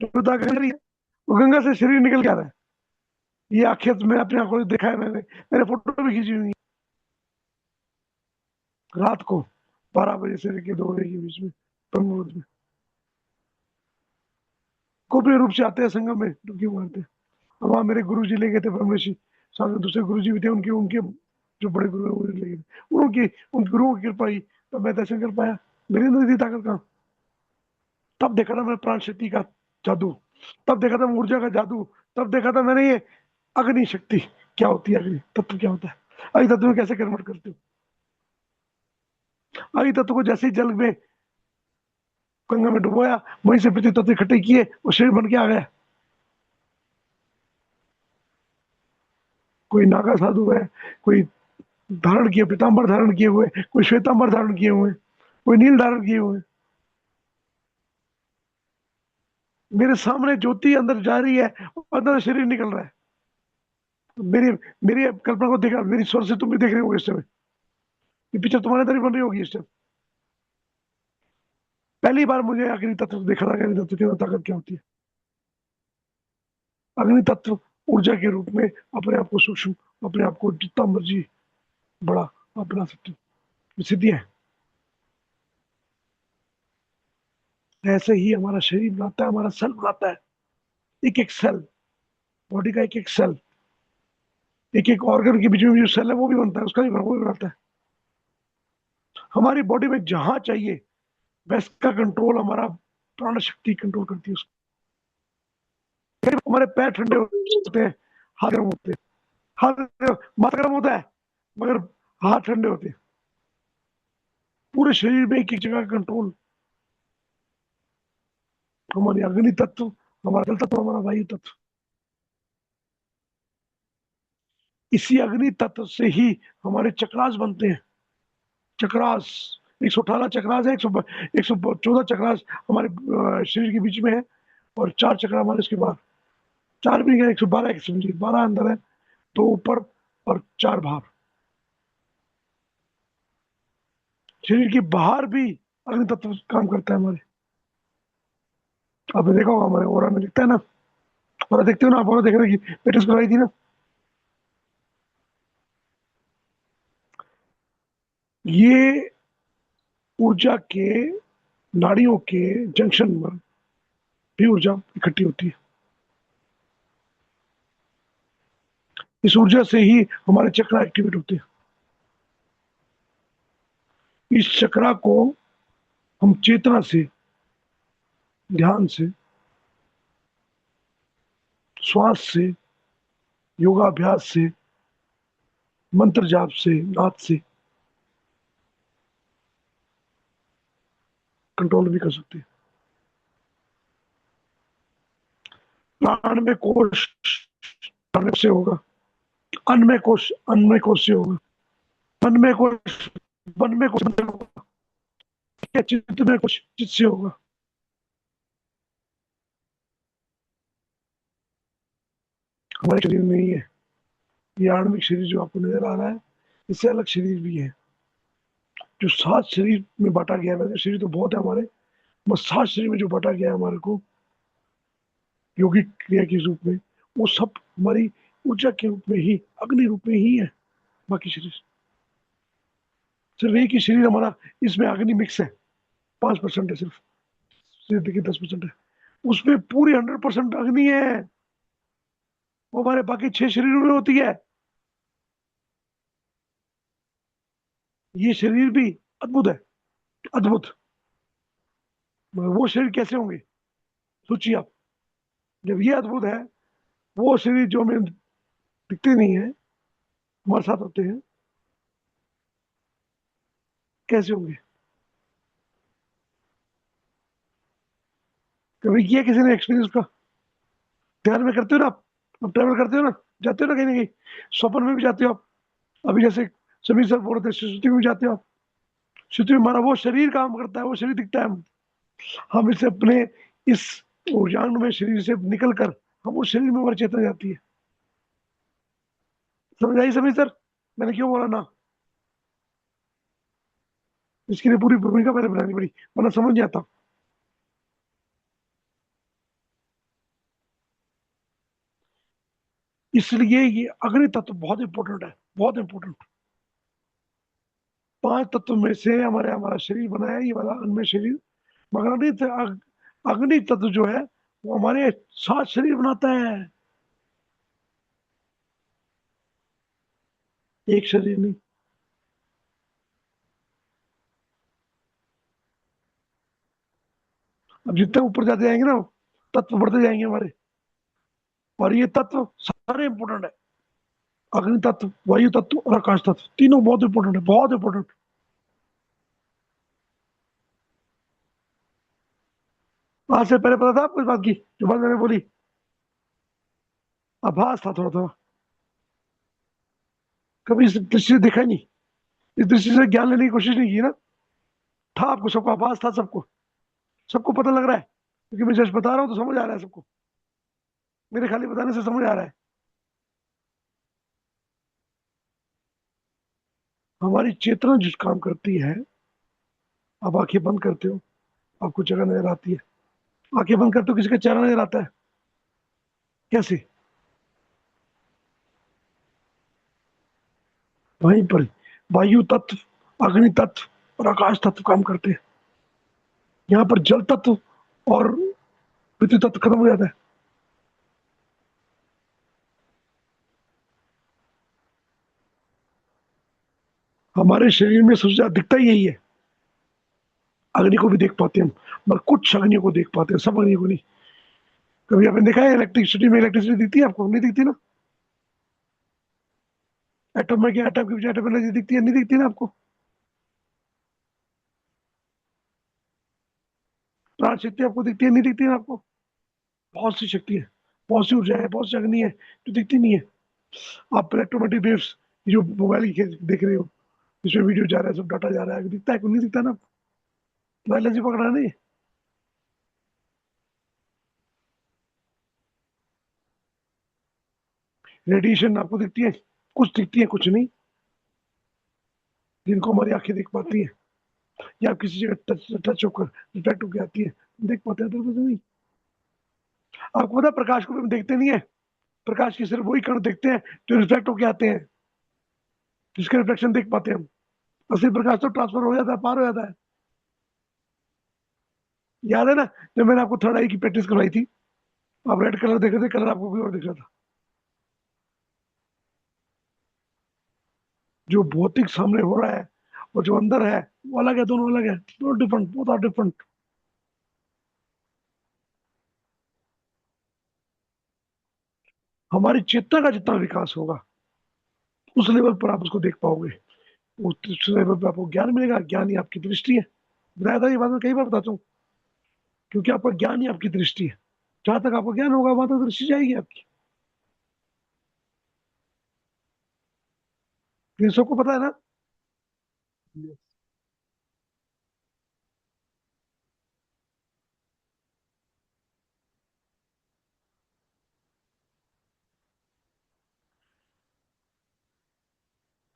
Speaker 1: जोत आकर निकल रही है, वो गंगा से शरीर निकल के आ रहा है। ये आखिर में अपने आंखों से देखा है मैंने, मेरे फोटो भी खींची हुई है। रात को 12 बजे से लेकर 2 बजे के बीच में ब्रह्म मुहूर्त में गोप्य रूप से आते हैं, संगम में डुबकी मारते हैं। और वहां मेरे गुरु जी ले गए थे, ब्रह्मऋषि। साथ में दूसरे गुरु जी भी थे, उनके उनके जो बड़े गुरु है वो ले गए थे। उनकी उन गुरुओं की कृपा ही तब मैं दर्शन कर पाया। मेरी अंदर थी ताकत कहाँ। तब देखा था मैं प्राण शक्ति का जादू, तब देखा था ऊर्जा का जादू, तब देखा था मैंने ये अग्नि शक्ति क्या होती है, अग्नि तत्व क्या होता है, अग्नि तत्व में कैसे कन्वर्ट करते हो। अग्नि तत्व को जैसे ही जल में गंगा में डुबोया, वहीं से पृथ्वी तत्व इकट्ठे किए, वो शरीर बन के आ गया। कोई नागा साधु है, कोई धारण किए, पीताम्बर धारण किए हुए, कोई श्वेतांबर धारण किए हुए, कोई नील धारण किए हुए। मेरे सामने ज्योति अंदर जा रही है, अंदर शरीर निकल रहा है। तो मेरी मेरी कल्पना को देखा, मेरी स्वर से तुम भी देख रहे हो इस समय, ये पिक्चर तुम्हारे अंदर ही बन रही होगी इस टाइम। पहली बार मुझे अग्नि तत्व देखा था, अग्नि तत्व की ताकत क्या होती है। अग्नि तत्व ऊर्जा के रूप में अपने आप को सूक्ष्म, अपने आप को जितना मर्जी बड़ा आप बना सकते हो, सिद्धि है। ऐसे ही हमारा शरीर बनाता है, हमारा सेल बनाता है। एक एक सेल, बॉडी का एक एक सेल, एक एक ऑर्गन के बीच में जो सेल है वो भी बनता है, उसका भी वो भी बनाता है। हमारी बॉडी में जहां चाहिए वैस का कंट्रोल हमारा प्राण शक्ति कंट्रोल करती है उसको। हमारे पैर ठंडे होते हैं, हाथ गर्म होते हैं। हाथ माथा गर्म होता है, मगर हाथ ठंडे होते हैं। पूरे शरीर में एक एक जगह का कंट्रोल हमारे अग्नि तत्व, हमारा जल तत्व, हमारा वायु तत्व। इसी अग्नि तत्व से ही हमारे चक्रास बनते हैं। चक्रास 118 चक्रास है, 114 चक्रास हमारे शरीर के बीच में है, और 4 चक्र हमारे इसके बाहर। 4 भी है, 112 एक समझिए, 12 अंदर है, 2 ऊपर और 4 बाहर। शरीर के बाहर भी अग्नि तत्व काम करता है हमारे। आपने देखा होगा हमारे ओरा में दिखता है ना, ओरा देखते हो ना आप, ओरा देखने की प्रैक्टिस कराई थी ना। ये ऊर्जा के नाड़ियों के जंक्शन पर भी ऊर्जा इकट्ठी होती है। इस ऊर्जा से ही हमारे चक्र एक्टिवेट होते हैं। इस चक्रा को हम चेतना से, ध्यान से, श्वास से, योगाभ्यास से, मंत्र जाप से, नाद से कंट्रोल भी कर सकते हैं। प्राण में कोश प्राण से होगा, अन्न में कोश से होगा, मन में कोश मन में कोश मन से होगा, चित्त में कोश चित्त से होगा। हमारे शरीर में ही है। ये आणविक शरीर जो आपको नजर आ रहा है, इससे अलग शरीर भी है, जो 7 शरीर में बांटा गया है। शरीर तो बहुत है हमारे, बस 7 शरीर में जो बांटा गया है हमारे को योगिक क्रिया के रूप में, वो सब हमारी ऊर्जा के रूप में ही, अग्नि रूप में ही है। बाकी शरीर सिर्फ एक ही शरीर हमारा, इसमें अग्नि मिक्स है, 5% है सिर्फ, शरीर देखिए 10% है, उसमें पूरी 100% अग्नि है। वो हमारे बाकी 6 शरीरों में होती है। ये शरीर भी अद्भुत है, अद्भुत। मगर वो शरीर कैसे होंगे, सोचिए आप। जब ये अद्भुत है, वो शरीर जो हमें दिखते नहीं है, हमारे साथ होते हैं, कैसे होंगे? कभी किया किसी ने एक्सपीरियंस का? ध्यान में करते हो ना आप ट्रैवल करते हो ना, जाते हो ना कहीं ना कहीं, स्वप्न में भी जाते हो आप। अभी जैसे समीर सर बोल रहे थे, सुश्रुति में भी जाते हो आप। सुश्रुति में हमारा वो शरीर काम करता है, वो शरीर दिखता है, हम इससे अपने इस ऊर्जांग में शरीर से निकल कर हम उस शरीर में हमारी चेतना जाती है। समझ आई समीर सर मैंने क्यों बोला ना? इसके लिए पूरी भूमिका मैंने बनानी पड़ी, वरना समझ नहीं आता। इसलिए ये अग्नि तत्व बहुत इंपॉर्टेंट है, बहुत इंपॉर्टेंट। 5 तत्व में से हमारे हमारा शरीर बना है, ये वाला अग्नि शरीर। मगर अग्नि तत्व जो है वो हमारे 7 शरीर बनाता है, एक शरीर नहीं। अब जितने ऊपर जाते जाएंगे ना, तत्व बढ़ते जाएंगे हमारे। और ये तत्व सारे इंपॉर्टेंट है, अग्नि तत्व, वायु तत्व और आकाश तत्व, तीनों बहुत इंपॉर्टेंट है, बहुत इंपॉर्टेंट। आज से पहले पता था आपको इस बात की जो बात मैंने बोली? आभास था थोड़ा थोड़ा, कभी इस दृष्टि से देखा ही नहीं, इस दृष्टि से ज्ञान लेने की कोशिश नहीं की ना। था आपको, सबको आभास था, सबको सबको पता लग रहा है, क्योंकि मैं जस्ट बता रहा हूँ तो समझ आ रहा है सबको, मेरे खाली बताने से समझ आ रहा है। हमारी चेतना जिस काम करती है, आप आंखें बंद करते हो, आपको जगह नजर आती है। आंखें बंद करते हो, किसी का चेहरा नजर आता है? कैसे? वहीं पर वायु तत्व, अग्नि तत्व और आकाश तत्व काम करते हैं। यहाँ पर जल तत्व और पृथ्वी तत्व खत्म हो जाता है। हमारे शरीर में सबसे ज्यादा दिखता ही यही है। अग्नि को भी देख पाते हैं हम, मगर कुछ अग्नियों को देख पाते हैं, सब अग्नियों को नहीं। कभी आपने देखा है इलेक्ट्रिसिटी में इलेक्ट्रिसिटी दिखती है आपको? नहीं दिखती ना। एटम में क्या, एटम के पीछे एटम एनर्जी दिखती है? नहीं दिखती ना आपको। प्राण शक्ति आपको दिखती है? नहीं दिखती ना आपको। बहुत सी शक्ति है, बहुत सी ऊर्जा है, बहुत सी अग्नि है जो दिखती नहीं है। आप इलेक्ट्रोमैग्नेटिक वेव्स जो मोबाइल की देख रहे हो, इसमें वीडियो जा रहा है, सब डाटा जा रहा है, दिखता है? नहीं दिखता ना। बायोलॉजी पकड़ा नहीं। रेडिएशन आपको दिखती है? कुछ दिखती है, कुछ नहीं। जिनको हमारी आंखें देख पाती है, या आप किसी जगह टच टच होकर रिफ्लेक्ट होकर आती है, देख पाते हैं, तो नहीं। आपको पता है प्रकाश को भी हम देखते नहीं है, प्रकाश की सिर्फ वही कण देखते हैं जो रिफ्लेक्ट होकर आते हैं, जिसके रिफ्लेक्शन देख पाते हैं हम। असली प्रकाश तो ट्रांसफर हो जाता है, पार हो जाता है। याद है ना जब मैंने आपको थर्ड आई की प्रैक्टिस करवाई थी, आप रेड कलर देख रहे थे, कलर आपको कोई और दिख रहा था। जो भौतिक सामने हो रहा है और जो अंदर है वो अलग है, दोनों अलग है, दोनों डिफरेंट, बोथ आर डिफरेंट। हमारी चेतना का जितना विकास होगा उस लेवल पर आप उसको देख पाओगे, उस लेवल पर आपको ज्ञान मिलेगा। ज्ञान ही आपकी दृष्टि है। बताया था, ये बात मैं कई बार बताता हूँ, क्योंकि आपका ज्ञान ही आपकी दृष्टि है। जहां तक आपको ज्ञान होगा वहां तक दृष्टि जाएगी आपकी। ये सबको पता है ना?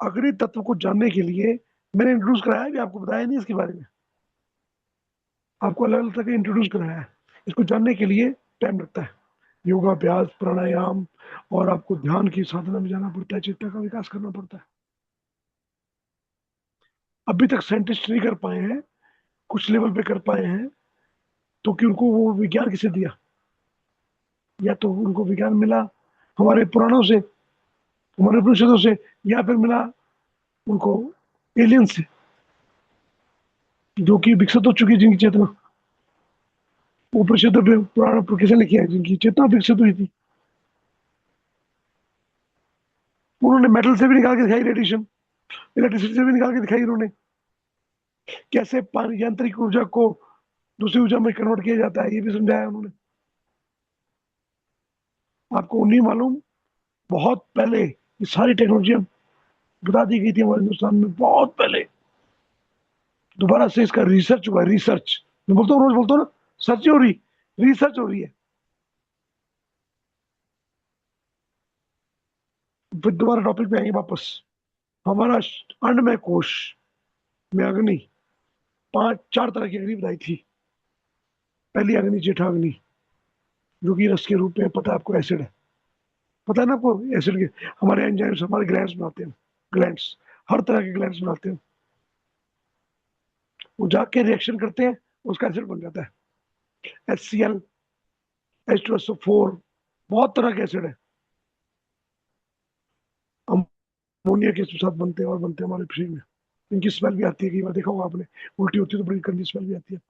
Speaker 1: अग्नि तत्व को जानने के लिए मैंने इंट्रोड्यूस कराया भी, आपको बताया नहीं इसके बारे में। आपको अलग अलग तरह इंट्रोड्यूस कराया है। इसको जानने के लिए टाइम लगता है, योगाभ्यास, प्राणायाम, और आपको ध्यान की साधना में जाना पड़ता है, चेतना का विकास करना पड़ता है। अभी तक साइंटिस्ट नहीं कर पाए हैं, कुछ लेवल पे कर पाए हैं, तो कि उनको वो विज्ञान किसे दिया? या तो उनको विज्ञान मिला हमारे पुराणों से, हमारे उपनिषदों से, या फिर मिला उनको एलियन से, जो कि विकसित हो चुकी जिनकी चेतना। उपनिषद में पुराण किसे लिखे हैं जिनकी चेतना विकसित हुई थी? उन्होंने मेटल से भी निकाल के दिखाई रेडिएशन, इलेक्ट्रिसिटी से भी निकाल के दिखाई उन्होंने। कैसे पानी यांत्रिक ऊर्जा को दूसरी ऊर्जा में कन्वर्ट किया जाता है, ये भी समझाया उन्होंने। आपको नहीं मालूम, बहुत पहले ये सारी टेक्नोलॉजी बता दी गई थी हमारे हिंदुस्तान में बहुत पहले। दोबारा से इसका रिसर्च हुआ, रिसर्च मैं बोलता हूँ, रोज बोलता हूँ ना, सर्च हो रही, रिसर्च हो रही है। फिर दोबारा टॉपिक पे आएंगे वापस। हमारा अन्नमय कोश में अग्नि, 4 तरह की अग्नि बताई थी। पहली अग्नि जेठाग्नि, जो कि रस के रूप में, पता है आपको, एसिड है, पता है ना आपको एसिड के। हमारे एंजाइम्स हमारे ग्लैंड्स बनाते हैं, ग्लैंड्स, हर तरह के ग्लैंड्स बनाते हैं, वो जाके रिएक्शन करते हैं, उसका एसिड बन जाता है। HCl, H2SO4, बहुत तरह के एसिड है, अमोनिया के साथ बनते हैं और बनते हैं हमारे शरीर में। इनकी स्मेल भी आती है, कई बार देखा होगा आपने, उल्टी होती है तो बड़ी गंदी स्मेल भी आती है।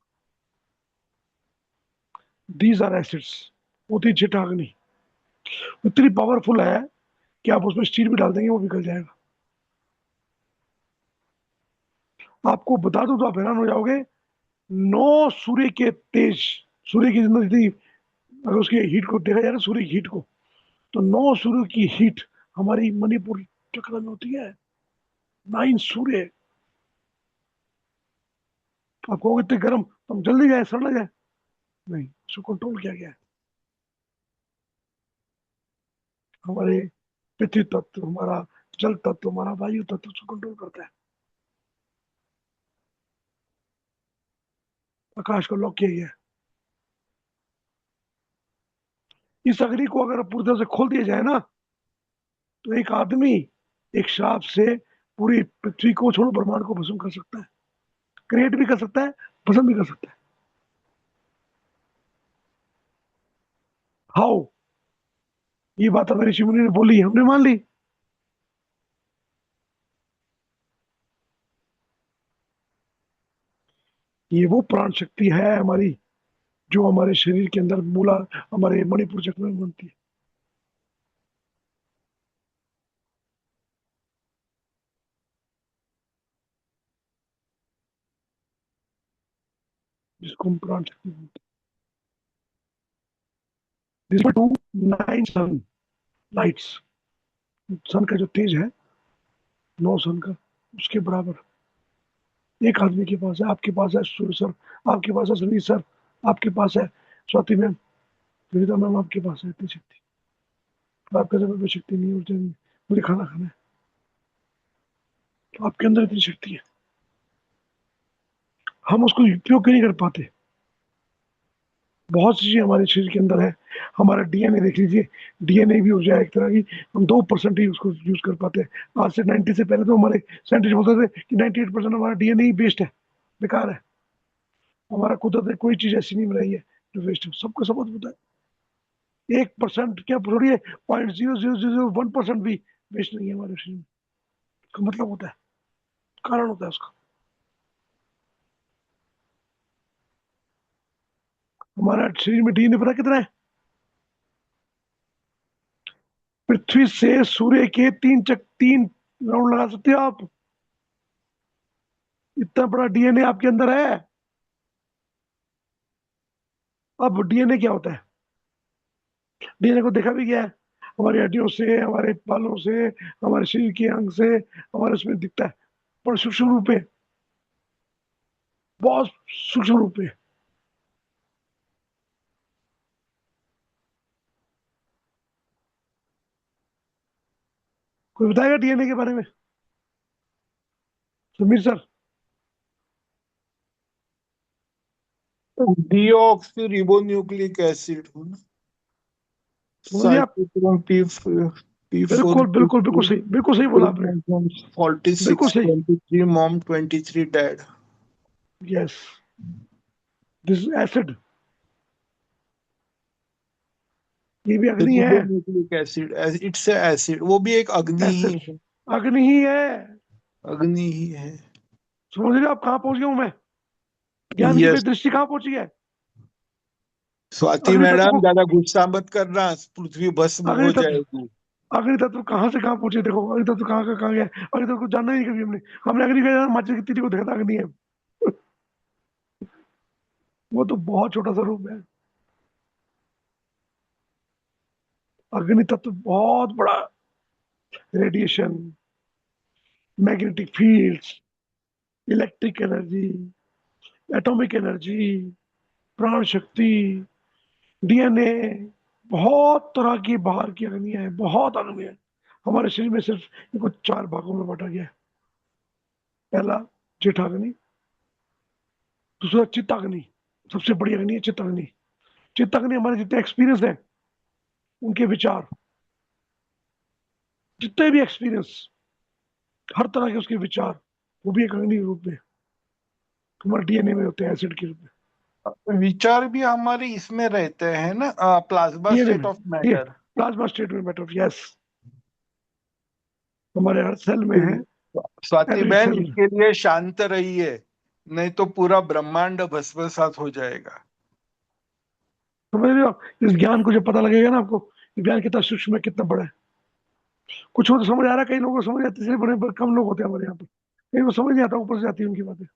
Speaker 1: दीज आर एसिड्स, होती जेठाग्नि, इतनी पावरफुल है कि आप उसमें स्टील भी डाल देंगे वो निकल जाएगा। आपको बता दूं तो आप हैरान हो जाओगे, 9 सूर्य के तेज, सूर्य की जिंदगी, अगर उसकी हीट को देखा जाए ना, सूर्य की हीट को, तो 9 सूर्य की हीट हमारी मणिपुर चक्र में होती है। 9 सूर्य। आप कहोगे इतने गर्म, तो हम जल्दी जाए, सड़ जाए, नहीं, इसको कंट्रोल किया गया है। हमारे पृथ्वी तत्व, हमारा जल तत्व, हमारा वायु तत्व उसको कंट्रोल करता है। आकाश को लॉक किया गया है। इस अग्नि को अगर पूरी तरह से खोल दिया जाए ना, तो एक आदमी एक श्राप से पूरी पृथ्वी को छोड़ो ब्रह्मांड को भस्म कर सकता है, क्रिएट भी कर सकता है, भस्म भी कर सकता है। हाउ? ये बात हमारे ऋषि मुनि ने बोली, हमने मान ली। ये वो प्राण शक्ति है हमारी, जो हमारे शरीर के अंदर मूला, हमारे मणिपुर चक्र में बनती है। जिसको हम प्राण शक्ति बोलते हैं। जिसमें 9 सन लाइट्स, सन का जो तेज है, 9 सन का, उसके बराबर एक आदमी के पास है। आपके पास है सूर्य सर, आपके पास है सनी सर, आपके पास है स्वाति मैम, विनीता मैम, आपके पास है इतनी शक्ति। आपके अंदर कोई शक्ति नहीं है, ऊर्जा नहीं है, मुझे खाना खाना है, तो आपके अंदर इतनी शक्ति है, हम उसको उपयोग क्यों नहीं कर पाते? बहुत सी चीजें हमारे शरीर के अंदर है। हमारा डीएनए देख लीजिए, डीएनए भी ऊर्जा है एक तरह की, हम 2% ही उसको यूज कर पाते हैं। आज से 90 से पहले तो हमारे साइंटिस्ट बोलते थे कि 98% हमारा डीएनए ही वेस्ट है, बेकार है। हमारा कुदरत ने कोई चीज ऐसी नहीं बनाई है जो वेस्ट है, सबको सब पता है। 1% क्या छोड़िए, 0.0001% भी वेस्ट नहीं है हमारे शरीर में। इसका मतलब होता है, कारण होता है उसका। हमारा शरीर में डीएनए पता कितना है? पृथ्वी से सूर्य के 3 राउंड लगा सकते हो आप, इतना बड़ा डीएनए आपके अंदर है। अब डीएनए क्या होता है? डीएनए को देखा भी गया है, हमारी हड्डियों से, हमारे बालों से, हमारे शरीर के अंग से, हमारे उसमें दिखता है, पर सूक्ष्म रूप में, बहुत सूक्ष्म रूप में। कोई बताएगा डीएनए के बारे में? Sameer sir.
Speaker 2: Deoxy ribonucleic acid
Speaker 1: समझिए आप,
Speaker 2: साइटोक्रोम P4
Speaker 1: बिल्कुल बिल्कुल बिल्कुल सही बोला आपने,
Speaker 2: 46
Speaker 1: बिल्कुल सही।
Speaker 2: 23 mom 23 dad।
Speaker 1: Yes, this acid, ये भी अग्नि है,
Speaker 2: रिबोन्यूक्लिक एसिड, इट्स एसिड, वो भी एक अग्नि ही
Speaker 1: एसिड,
Speaker 2: है,
Speaker 1: अग्नि ही है।
Speaker 2: अग्नि ही है।
Speaker 1: समझ रहे हो आप कहाँ पहुंच गया हूं मैं? ज्ञान की
Speaker 2: यस,
Speaker 1: दृष्टि कहाँ पहुंची है?
Speaker 2: स्वाति
Speaker 1: अग्नि तत्व
Speaker 2: मैडम
Speaker 1: को,
Speaker 2: ज्यादा गुस्सा मत करना, पृथ्वी भस्म
Speaker 1: अग्नि
Speaker 2: हो
Speaker 1: तत्व,
Speaker 2: जाएगी।
Speaker 1: अग्नि तत्व कहाँ से कहाँ पहुंचे, देखो अग्नि तत्व कहाँ का कहाँ गया। अग्नि तत्व को जानना नहीं कभी हमने, हमने अग्नि का माचिस की तीली को देखा था, अग्नि है। वो तो बहुत छोटा सा रूप है। अग्नि तत्व बहुत बड़ा, radiation, magnetic fields, electric energy, atomic energy, प्राण शक्ति, डीएनए, बहुत तरह की बाहर की अग्नियां हैं, बहुत अग्नि है। हमारे शरीर में सिर्फ इनको 4 भागों में बांटा गया है। पहला जेठाग्नि, दूसरा चित्ताग्नि, सबसे बड़ी अग्नि है चित्ताग्नि। चित्ताग्नि हमारे जितने एक्सपीरियंस है, उनके विचार, जितने भी एक्सपीरियंस, हर तरह के उसके विचार, वो भी एक अग्नि के रूप में हमारे डीएनए में होते हैं, एसिड के रूप में।
Speaker 2: विचार भी हमारे इसमें रहते हैं ना, प्लाज्मा
Speaker 1: डीएनए
Speaker 2: स्टेट
Speaker 1: में,
Speaker 2: ऑफ मैटर।
Speaker 1: प्लाज्मा स्टेट में मैटर, यस, हमारे हर सेल में है,
Speaker 2: स्वाति
Speaker 1: एवरी
Speaker 2: बहन,
Speaker 1: सेल में।
Speaker 2: इसके लिए शांत रहिए, नहीं तो पूरा ब्रह्मांड भस्मसात हो जाएगा।
Speaker 1: समझ रहे हो आप? इस ज्ञान को जब पता लगेगा ना आपको, ये ज्ञान कितना सूक्ष्म है, कितना बड़ा है। कुछ को तो समझ आ रहा है, कई लोगों को समझ आती है, इसलिए बड़े कम लोग होते हैं हमारे यहाँ पर, कई को समझ नहीं आता, ऊपर से आती है उनकी बातें।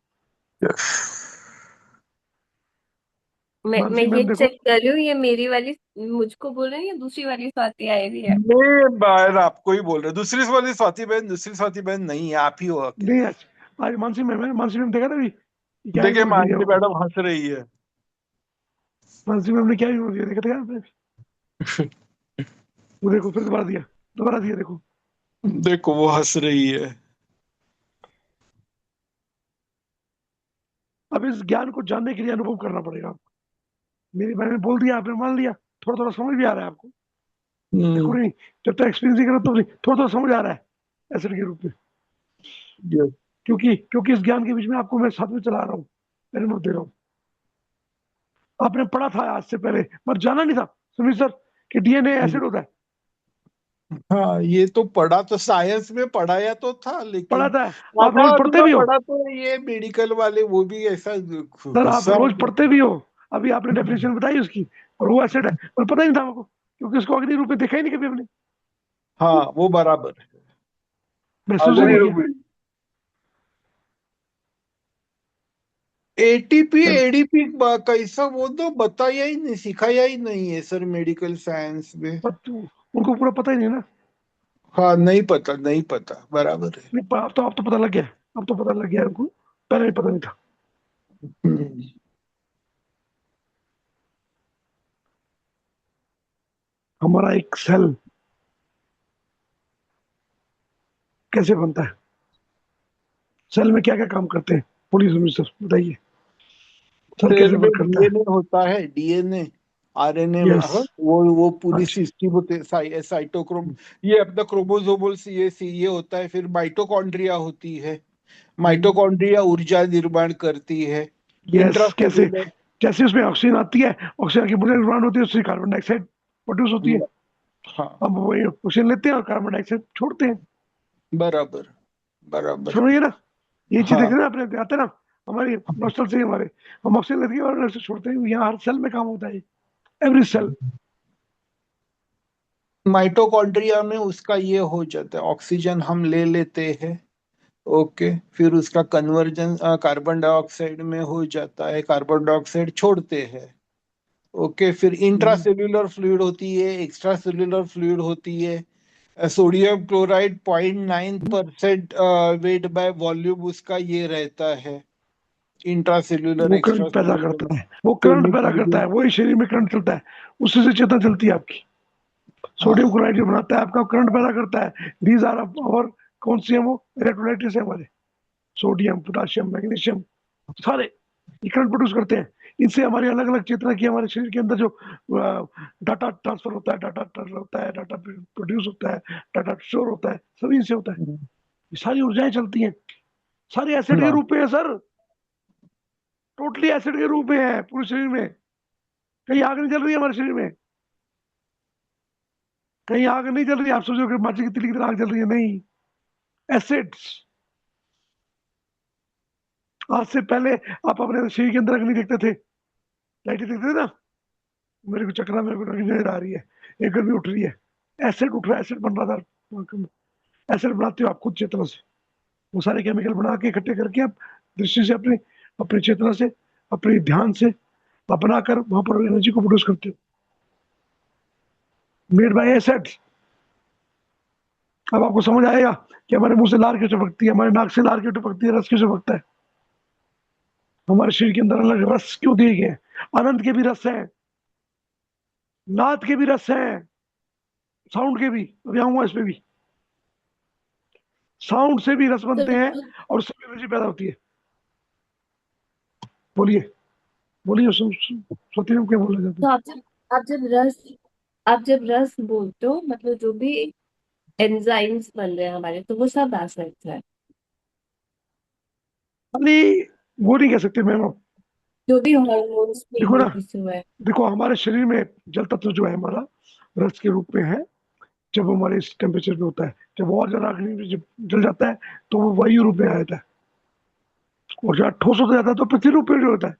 Speaker 3: मैं
Speaker 1: मानसी
Speaker 3: ये
Speaker 1: मैम देखो,
Speaker 3: चेक कर रही हूँ, ये मेरी वाली मुझको बोल रही है या दूसरी वाली स्वाति आई हुई है?
Speaker 2: मैं बाहर आपको ही बोल रहा हूँ। दूसरी वाली स्वाति बहन, दूसरी स्वाति बहन नहीं है, आप ही हो
Speaker 1: नहीं
Speaker 2: अकेले।
Speaker 1: आज मानसी मैम है, मानसी मैम देखा था अभी, क्या
Speaker 2: देखिए,
Speaker 1: इग्नोर कर दिया
Speaker 2: मानसी
Speaker 1: वो।
Speaker 2: मैडम हंस रही है।
Speaker 1: मानसी मैम ने क्या इग्नोर किया, देखा था आपने? वो देखो फिर दोबारा दिया, दोबारा दिया, देखो।
Speaker 2: देखो, वो हंस रही है।
Speaker 1: अब इस ज्ञान को जानने के लिए अनुभव करना पड़ेगा आपको। मेरी बहन ने बोल दिया, आपने मान लिया, थोड़ा थोड़ा समझ भी आ रहा है आपको, देखो
Speaker 2: हम्म।
Speaker 1: नहीं, जब तक एक्सपीरियंस नहीं करो तो नहीं, थोड़ा थोड़ा समझ आ रहा है एसिड के रूप में।
Speaker 2: ये-
Speaker 1: क्योंकि इस ज्ञान के बीच में आपको मैं साथ में चला रहा हूँ, अनुभव दे रहा हूँ। आपने पढ़ा था आज से पहले, पर जाना नहीं था सुमित सर कि डीएनए एसिड होता है।
Speaker 2: हाँ, ये तो पढ़ा, तो साइंस में पढ़ाया तो था,
Speaker 1: पढ़ा
Speaker 2: लेकिन
Speaker 1: था, आप
Speaker 2: आधा
Speaker 1: रोज पढ़ते
Speaker 2: अधूरा
Speaker 1: भी हो
Speaker 2: पढ़ा। तो ये मेडिकल वाले वो भी ऐसा
Speaker 1: सर, आप
Speaker 2: गुस्सा।
Speaker 1: रोज पढ़ते भी हो। अभी आपने डेफिनेशन बताई उसकी, और वो एसिड है, पर पता ही नहीं था हमको, क्योंकि उसको अग्नि रूप में देखा ही नहीं कभी हमने,
Speaker 2: हाँ, वो बराबर है।
Speaker 1: महसूस ही
Speaker 2: अग्नि
Speaker 1: नहीं किया।
Speaker 2: रूप एटीपी
Speaker 1: चलो,
Speaker 2: एडीपी कैसा, वो तो बताया ही नहीं, सिखाया ही नहीं है सर मेडिकल साइंस में।
Speaker 1: उनको पूरा पता ही नहीं ना।
Speaker 2: हाँ, नहीं पता, नहीं पता, बराबर है।
Speaker 1: नहीं, अब तो पता लग गया, अब तो पता लग गया उनको, पहले ही पता नहीं था।
Speaker 2: हम्म।
Speaker 1: हमारा एक सेल कैसे बनता है, सेल में क्या क्या काम करते हैं, पुलिस सर बताइए, सेल
Speaker 2: सेल
Speaker 1: कैसे
Speaker 2: में
Speaker 1: वर्क करता है?
Speaker 2: डीएनए होता है, डीएनए, आरएनए,
Speaker 1: यस,
Speaker 2: वो पूरी
Speaker 1: अच्छा,
Speaker 2: सिस्टम होते हैं, साइटोक्रोम, ये अपना क्रोमोसोमल ये होता है। फिर माइटोकॉन्ड्रिया होती है, माइटोकॉन्ड्रिया ऊर्जा निर्माण करती है।
Speaker 1: यस, कैसे,
Speaker 2: इंट्रासेल्यूलर,
Speaker 1: जैसे उसमें ऑक्सीजन आती है, ऑक्सीजन की बुनियादी निर्माण होती है, उससे कार्बन डाइऑक्साइड प्रोड्यूस होती है।
Speaker 2: हाँ,
Speaker 1: हम वही ऑक्सीजन लेते हैं और कार्बन डाइऑक्साइड छोड़ते हैं।
Speaker 2: बराबर, बराबर।
Speaker 1: समझिए ना, ये चीज देख
Speaker 2: हाँ,
Speaker 1: रहे हैं आपने, आते हैं ना हमारी नॉस्टल से ही हमारे, हम ऑक्सीजन लेते हैं और से छोड़ते हैं, यहाँ हर सेल में काम होता है, एवरी सेल।
Speaker 2: माइटोकॉन्ड्रिया में उसका ये हो जाता है, ऑक्सीजन हम ले लेते हैं। ओके, फिर उसका कन्वर्जन कार्बन डाइऑक्साइड में हो जाता है, कार्बन डाइऑक्साइड छोड़ते हैं। ओके, फिर इंट्रासेल्यूलर फ्लूइड होती है, एक्स्ट्रा सेल्यूलर फ्लूइड होती है। Sodium chloride 0.9% weight by volume उसका ये रहता है, इंट्रासेल्यूलर
Speaker 1: वो
Speaker 2: एक्स्ट्रा
Speaker 1: करंट पैदा
Speaker 2: सेल्यूलर
Speaker 1: करता है, वो करंट पैदा करता है,
Speaker 2: केमिकल।
Speaker 1: वही शरीर में करंट चलता है, उससे से चेतना चलती है आपकी। सोडियम
Speaker 2: हाँ,
Speaker 1: क्लोराइड जो बनाता है आपका, करंट पैदा करता है। दीज आर और कौन सी है वो, इलेक्ट्रोलाइट्स है हमारे, सोडियम, पोटाशियम, मैग्नीशियम, सारे ये करंट प्रोड्यूस करते हैं। इनसे हमारी अलग अलग चेतना की, हमारे शरीर के अंदर जो डाटा ट्रांसफर होता है, डाटा ट्रांसफर होता है, डाटा प्रोड्यूस होता है, डाटा स्टोर होता है, सभी इनसे होता है। ये सारी ऊर्जाएं चलती हैं, सारे एसिड के
Speaker 2: हाँ,
Speaker 1: रूप में है सर, टोटली एसिड के रूप में है पूरे शरीर में। कहीं आग नहीं जल रही है हमारे शरीर में, कहीं आग नहीं जल रही है, आप सोचो कि माची की तिली की तरह आग जल रही है, नहीं, एसिड्स। आज से पहले आप अपने शरीर के अंदर अग्नि देखते थे, लाइटें देखते थे ना, मेरे को चक्रा, मेरे को नजर आ रही है, एक गर्मी उठ रही है, एसिड उठ रहा है, एसिड बन रहा था। एसिड बनाते हो आप खुद चेतना से, वो सारे केमिकल बना के इकट्ठे करके आप दृष्टि से, अपनी अपनी चेतना से, अपने ध्यान से अपना कर वहां पर एनर्जी को प्रोड्यूस करते हो, मेड बाय एसेट्स। अब आपको समझ आएगा कि हमारे मुंह से लार क्यों टपकती है, हमारे नाक से लार क्यों टपकती है, रस क्यों टपकता है, हमारे शरीर के अंदर अलग रस क्यों दिए गए हैं। आनंद के भी रस हैं, नाद के भी रस हैं, साउंड के भी, अभी आऊंगा इस पे भी। साउंड से भी रस
Speaker 3: तो
Speaker 1: बनते हैं और उससे भी एनर्जी पैदा होती है। बोलिए, बोलिए, सोती हूँ क्या बोला जाता है।
Speaker 3: तो आप जब रस बोलते हो, मतलब जो भी एंजाइम्स बन रहे हैं हमारे, तो वो सब एसिड्स है।
Speaker 1: खाली वो नहीं कह सकते मैम आप।
Speaker 3: जो भी हॉर्मोन्स के
Speaker 1: देखो ना,
Speaker 3: यूज हुए।
Speaker 1: देखो हमारे शरीर में जल तत्व जो है हमारा रस के रूप में है। जब हमारे इस टेम्परेचर पे होता है, जब और ज्यादा अग्नि में जब जल जाता है तो वो वायु रूप में आ जाता है, और जहाँ ठोस होता जाता है तो पृथ्वी रूप में जो होता है।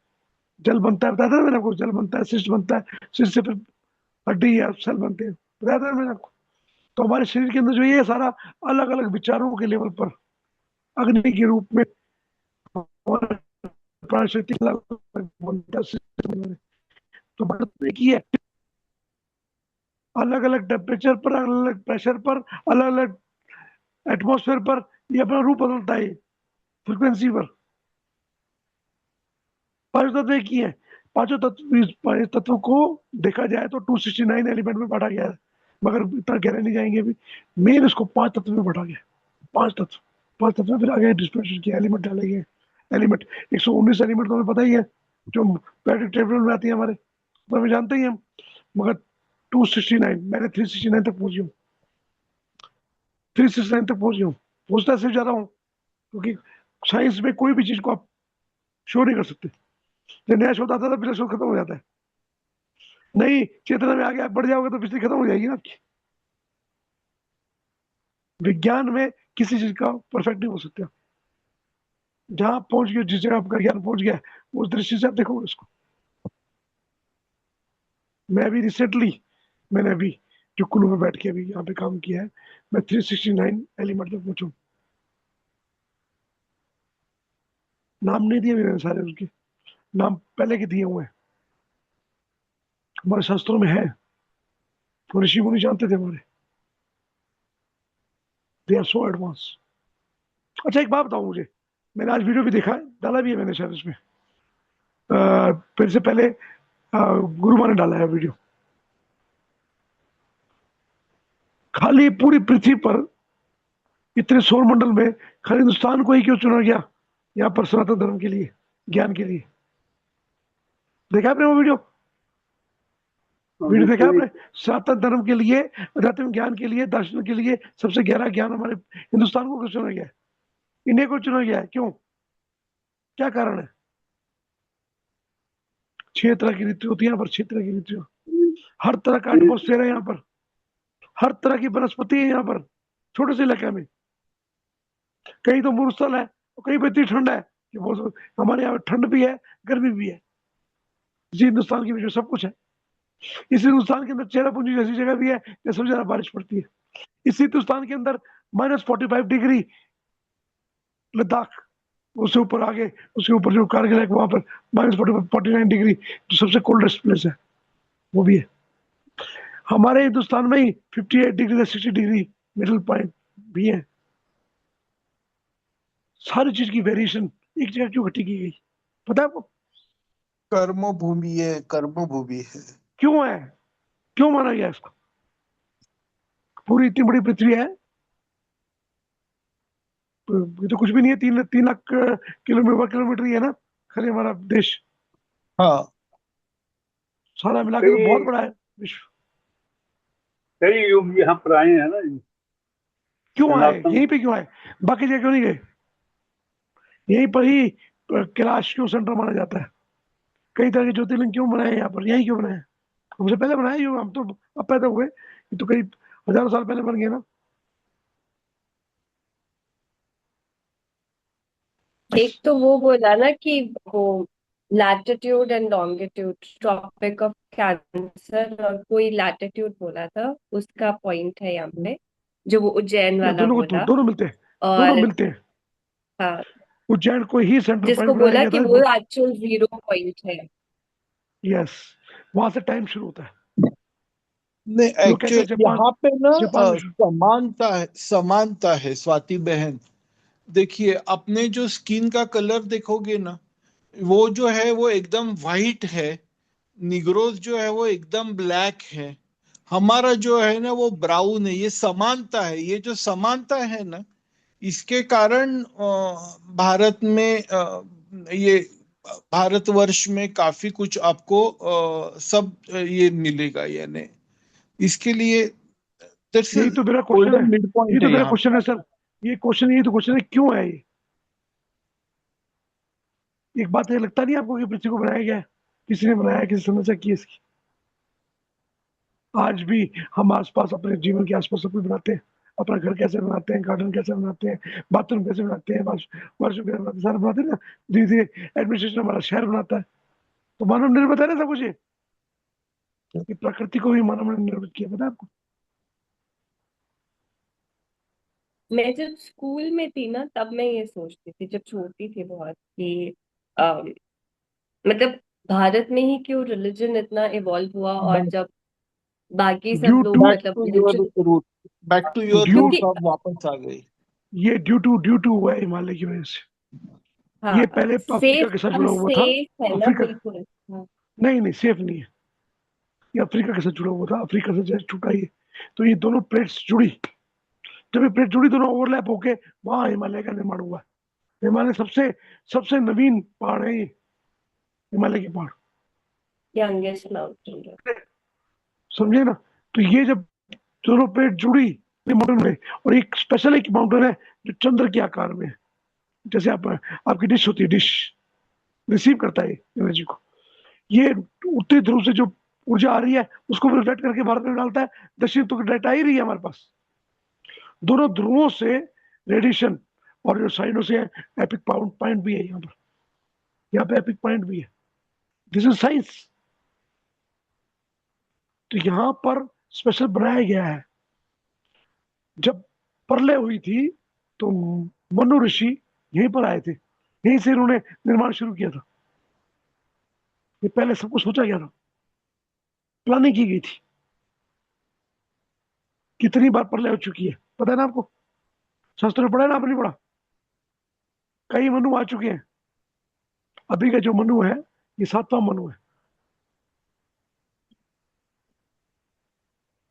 Speaker 1: जल बनता है, बताया था ना मैंने आपको, जल बनता है, शिष्ट बनता है, शिष्ट से फिर हड्डी या सेल बनते हैं, बताया था ना मैंने आपको। तो हमारे शरीर के अंदर जो ये सारा अलग अलग विचारों के लेवल पर अग्नि के रूप में हमारा प्राण शक्ति अलग अलग बनता है, शिष्ट बनता है। तो भारत में एक ही है, अलग अलग टेम्परेचर पर, अलग अलग प्रेशर पर, अलग अलग एटमोस्फेयर पर ये अपना रूप बदलता है, फ्रिक्वेंसी पर। पांच तत्व एक ही है। पांचों तत्व, इस पांच तत्व को देखा जाए तो 269 एलिमेंट में बांटा गया है, मगर इतना गहरे नहीं जाएंगे अभी। मेन इसको पांच तत्व में बांटा गया, पांच तत्व। पांच तत्व में फिर आगे डिस्ट्रीब्यूशन किया, एलिमेंट डाले गए। एलिमेंट 119 एलिमेंट तो हमें पता ही है, जो पेरियोडिक टेबल में आती है हमारे, तो हमें जानते ही हम। मगर 269, मैंने 369 तक पहुंची हूँ, 369 तक पहुंच गया हूँ। पहुंचता सिर्फ जा रहा हूँ, क्योंकि साइंस में कोई भी चीज को आप शो नहीं कर सकते। जब नया शोध आता है तो पिछला शोध खत्म हो जाता है। नहीं, चेतना में आगे आप बढ़ जाओगे तो पिछली खत्म हो जाएगी ना आपकी। विज्ञान में किसी चीज का परफेक्ट नहीं हो सकता। जहां आप पहुंच गए, जिस जगह आपका ज्ञान पहुंच गया, उस दृष्टि से आप देखोगे उसको। मैं अभी रिसेंटली, मैंने अभी जो कुल्लू में बैठ के अभी यहाँ पे काम किया है, मैं 369 एलिमेंट तक पहुंचू। नाम नहीं दिए मैंने सारे उसके, नाम पहले के दिए हुए हैं, हमारे शास्त्रों में है। तो ऋषि मुनि जानते थे हमारे, दे आर सो एडवांस। अच्छा एक बात बताओ मुझे, मैंने आज वीडियो भी देखा है, डाला भी है मैंने शायद उसमें, फिर से पहले गुरु माँ ने डाला है वीडियो। खाली पूरी पृथ्वी पर इतने सौर मंडल में खाली हिंदुस्तान को ही क्यों चुना गया यहाँ पर सनातन धर्म के लिए, ज्ञान के लिए? देखा आपने वो वीडियो? वीडियो देखा
Speaker 4: बिल्कुल।
Speaker 1: आपने? सनातन धर्म के लिए, अध्यात्म ज्ञान के लिए, दर्शन के लिए सबसे गहरा ज्ञान हमारे हिंदुस्तान को क्यों चुना गया है? इंडिया को चुना गया है, क्यों? क्या कारण है? 6 तरह की ऋतु होती है यहाँ पर, 6 तरह की ऋतु, हर तरह का एटमोस्फेयर है यहाँ पर, हर तरह की वनस्पति है यहाँ पर, छोटे से इलाके में। कहीं तो मरुस्थल है और कहीं पे इतनी ठंड है कि बहुत, हमारे यहाँ ठंड भी है, गर्मी भी है। इसी हिंदुस्तान के बीच में सब कुछ है। इसी हिंदुस्तान के अंदर चेरापूंजी जैसी जगह भी है जहाँ सबसे ज्यादा बारिश पड़ती है। इसी हिंदुस्तान के अंदर -45 डिग्री लद्दाख, उससे ऊपर आगे, उसके ऊपर जो कारगिल है वहां पर -49 डिग्री, जो सबसे कोल्डेस्ट प्लेस है, वो भी है। हमारे हिंदुस्तान में ही 58 डिग्री से 60 डिग्री मिडिल पॉइंट भी है। सारी चीज की वेरिएशन एक जगह क्यों इकट्ठी की गई, पता है आपको?
Speaker 2: कर्म भूमि है, कर्म भूमि है।
Speaker 1: क्यों है, क्यों माना गया इसको? पूरी इतनी बड़ी पृथ्वी है, तो ये तो कुछ भी नहीं है, 3 लाख किलोमीटर ही है ना, खाली हमारा देश।
Speaker 2: हाँ,
Speaker 1: सारा मिला के तो बहुत
Speaker 4: कई
Speaker 1: बड़ा है विश्व।
Speaker 4: कई युग यहाँ पर आए हैं ना,
Speaker 1: क्यों आए,
Speaker 4: सनातन।
Speaker 1: यहीं पे क्यों आए, बाकी जगह क्यों नहीं गए? यहीं पर ही कैलाश क्यों सेंटर माना जाता है? कई तरह के ज्योतिर्लिंग क्यों बनाए हैं यहाँ पर, यहीं क्यों बनाए हैं? हमसे पहले बनाए, क्यों? हम तो अब पैदा हुए, ये तो करीब हजारों साल पहले बन गए ना।
Speaker 3: एक तो वो बोला ना कि वो latitude and longitude, tropic of cancer, और कोई लैटिट्यूड बोला था, उसका पॉइंट है यहाँ पे, जो वो उज्जैन
Speaker 1: या
Speaker 3: वाला
Speaker 1: दोनों को,
Speaker 3: बोला।
Speaker 1: दोनों मिलते हैं, दोनों
Speaker 3: और
Speaker 1: मिलते हैं।
Speaker 3: हाँ,
Speaker 1: उज्जैन को ही सेंटर
Speaker 3: जिसको
Speaker 1: पॉइंट बनाया
Speaker 3: बोला
Speaker 1: गया
Speaker 3: कि
Speaker 1: था।
Speaker 3: वो एक्चुअल जीरो पॉइंट है।
Speaker 1: यस, वहां से टाइम शुरू होता है।
Speaker 2: नहीं,
Speaker 1: लोग कहते हैं
Speaker 2: एक्चुअली
Speaker 1: जापान,
Speaker 2: यहाँ पे ना
Speaker 1: जापान में शुरू।
Speaker 2: समानता है स्वाति बहन। देखिए, अपने जो स्किन का कलर देखोगे ना, वो जो है वो एकदम वाइट है। निग्रोज जो है वो एकदम ब्लैक है। हमारा जो है ना वो ब्राउन है। ये समानता है। ये जो समानता है ना, इसके कारण भारत में ये भारतवर्ष में काफी कुछ आपको सब ये मिलेगा, यानी इसके लिए दैट्स
Speaker 1: यही तो मेरा क्वेश्चन है,
Speaker 2: गोल्डन मिड
Speaker 1: यही
Speaker 2: पॉइंट
Speaker 1: तो
Speaker 2: है
Speaker 1: मेरा
Speaker 2: यहाँ
Speaker 1: क्वेश्चन है सर। यही तो क्वेश्चन है, क्यों है ये? एक बात ये लगता नहीं आपको कि पृथ्वी को बनाया गया है, किसी ने बनाया है, किसी समस्या की है इसकी? आज भी हम आसपास अपने जीवन के आसपास सब कुछ बनाते हैं। अपना घर कैसे बनाते हैं, गार्डन कैसे बनाते हैं, बाथरूम कैसे बनाते हैं, वॉशरूम कैसे बनाते हैं, सारा बनाते हैं ना। धीरे धीरे एडमिनिस्ट्रेशन हमारा शहर बनाता है। तो मानव निर्मित है ना सब कुछ ये प्रकृति को भी मानव ने निर्मित किया, पता है आपको?
Speaker 3: मैं जब स्कूल में थी ना, तब मैं ये सोचती थी, जब छोटी थी बहुत, कि अम, मतलब भारत में ही क्यों रिलीजन इतना इवॉल्व हुआ, और जब बाकी सब
Speaker 1: ड्यू
Speaker 3: लोग
Speaker 1: टू
Speaker 2: बैक
Speaker 3: मतलब
Speaker 2: to your
Speaker 3: religion,
Speaker 2: root back to your
Speaker 1: due
Speaker 2: root
Speaker 3: क्योंकि
Speaker 2: आप वापस आ गई।
Speaker 1: ये ड्यू टू हुआ है हिमालय की वजह से। ये
Speaker 3: हाँ,
Speaker 1: पहले अफ्रीका
Speaker 3: सेफ,
Speaker 1: के साथ
Speaker 3: हम
Speaker 1: जुड़ा हुआ था।
Speaker 3: सेफ है ना,
Speaker 1: अफ्रीका,
Speaker 3: बिल्कुल। हाँ,
Speaker 1: नहीं नहीं सेफ नहीं है। ये अफ्रीका के साथ जुड़ा हुआ था, अफ्रीका से जैसे छूटा ये। तो ये दोनों प्लेट्स जुड़ी, जब ये प्लेट जुड़ी दोनों ओवरलैप होके वहां हिमालय का निर्माण हुआ है। हिमालय सबसे सबसे नवीन पहाड़ है ये, हिमालय के पहाड़।
Speaker 3: Youngest mountain.
Speaker 1: समझे ना? तो ये जब दोनों प्लेट जुड़ी माउंटेन में, और एक स्पेशल एक माउंटेन है जो चंद्र के आकार में है। जैसे आपकी डिश होती है, डिश रिसीव करता है एनर्जी को। ये उत्तरी ध्रुव से जो ऊर्जा आ रही है उसको रिफ्लेक्ट करके भारत में डालता है। दक्षिण तो डायरेक्ट आ ही रही है हमारे पास। दोनों ध्रुवों से रेडिएशन, और जो साइडों से एपिक पॉइंट भी है यहाँ पर, यहाँ पे एपिक पॉइंट भी है। This is science. तो यहाँ पर स्पेशल बनाया गया है। जब प्रलय हुई थी तो मनु ऋषि यहीं पर आए थे, यहीं से इन्होंने निर्माण शुरू किया था। ये पहले सब कुछ सोचा गया था, प्लानिंग की गई थी। कितनी बार प्रलय हो चुकी है पता है ना आपको? शास्त्र में पढ़ा है ना, आपने पढ़ा? कई मनु आ चुके हैं। अभी का जो मनु है ये 7वां मनु है।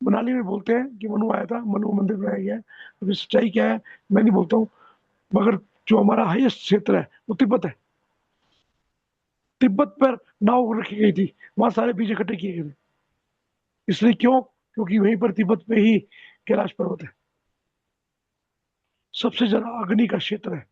Speaker 1: मनाली में बोलते हैं कि मनु आया था, मनु मंदिर बनाया गया है। अभी सच्चाई क्या है मैं नहीं बोलता हूँ, मगर जो हमारा हाईएस्ट क्षेत्र है वो तिब्बत है। तिब्बत पर नाव रखी गई थी, वहां सारे बीज इकट्ठे किए गए थे। इसलिए क्यों? क्योंकि वहीं पर तिब्बत पे ही कैलाश पर्वत है, सबसे ज्यादा अग्नि का क्षेत्र है।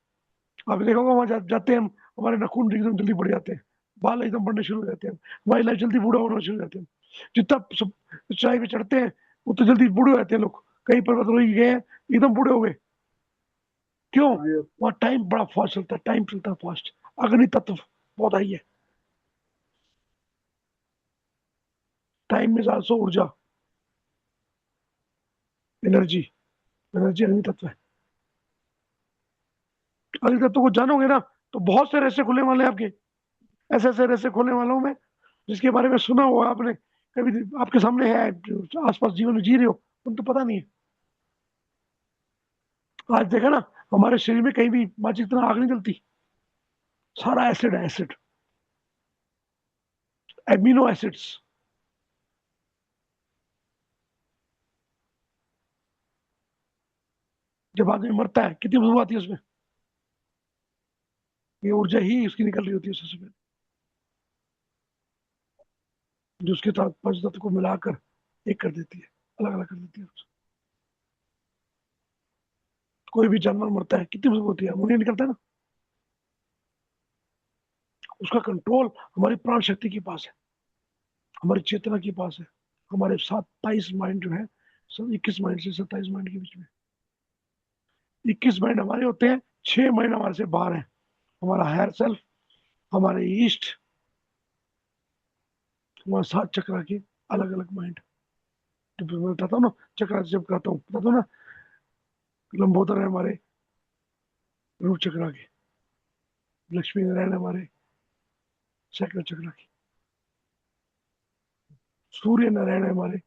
Speaker 1: आप देखोगे वहां जाते हैं हम, हमारे नाखून एकदम जल्दी बढ़ जाते हैं, बाल एकदम बढ़ने शुरू हो जाते हैं, हमारी लाइफ जल्दी बूढ़ा होना शुरू हो जाते हैं। जितना सब ऊंचाई पे चढ़ते हैं उतने जल्दी बूढ़े हो जाते हैं लोग। कई पर्वतारोही गए हैं एकदम बूढ़े हो गए। क्यों? वहाँ टाइम बड़ा फास्ट चलता है, टाइम चलता है फास्ट। अग्नि तत्व बहुत हाई है। टाइम इज आल्सो ऊर्जा, एनर्जी। एनर्जी अग्नि तत्व है। अग्नि तत्व को जानोगे ना तो बहुत से रहस्य खुलने वाले हैं आपके। ऐसे ऐसे रहस्य खोलने वाला हूँ मैं जिसके बारे में सुना हुआ आपने, कभी आपके सामने है, जो आसपास जीवन में जी रहे हो तुम तो पता नहीं है। आज देखा ना, हमारे शरीर में कहीं भी माचिस इतना आग नहीं जलती। सारा एसिड है, एसिड, एमिनो एसिड्स। जब आदमी मरता है कितनी बदबू आती है उसमें, ये ऊर्जा ही उसकी निकल रही होती है सबसे पहले, जो उसके साथ पंच तत्व को मिलाकर एक कर देती है, अलग अलग कर देती है। कोई भी जानवर मरता है कितनी बदबू होती है, अमोनिया निकलता है ना। उसका कंट्रोल हमारी प्राण शक्ति के पास है, हमारी चेतना के पास है। हमारे 27 माइंड जो है, सब 21 माइंड से 27 माइंड के बीच में। 21 माइंड हमारे होते हैं, 6 माइंड हमारे से बाहर है। हमारा हायर सेल्फ, हमारे ईस्ट, हमारे 7 चक्रा के अलग अलग माइंड। जब मैं बताता हूँ ना चक्रा, जब कहता हूँ बताता हूँ ना, लंबोदर है हमारे रूप चक्रा के, लक्ष्मी नारायण हमारे सैकड़ा चक्रा के। सूर्य नारायण है हमारे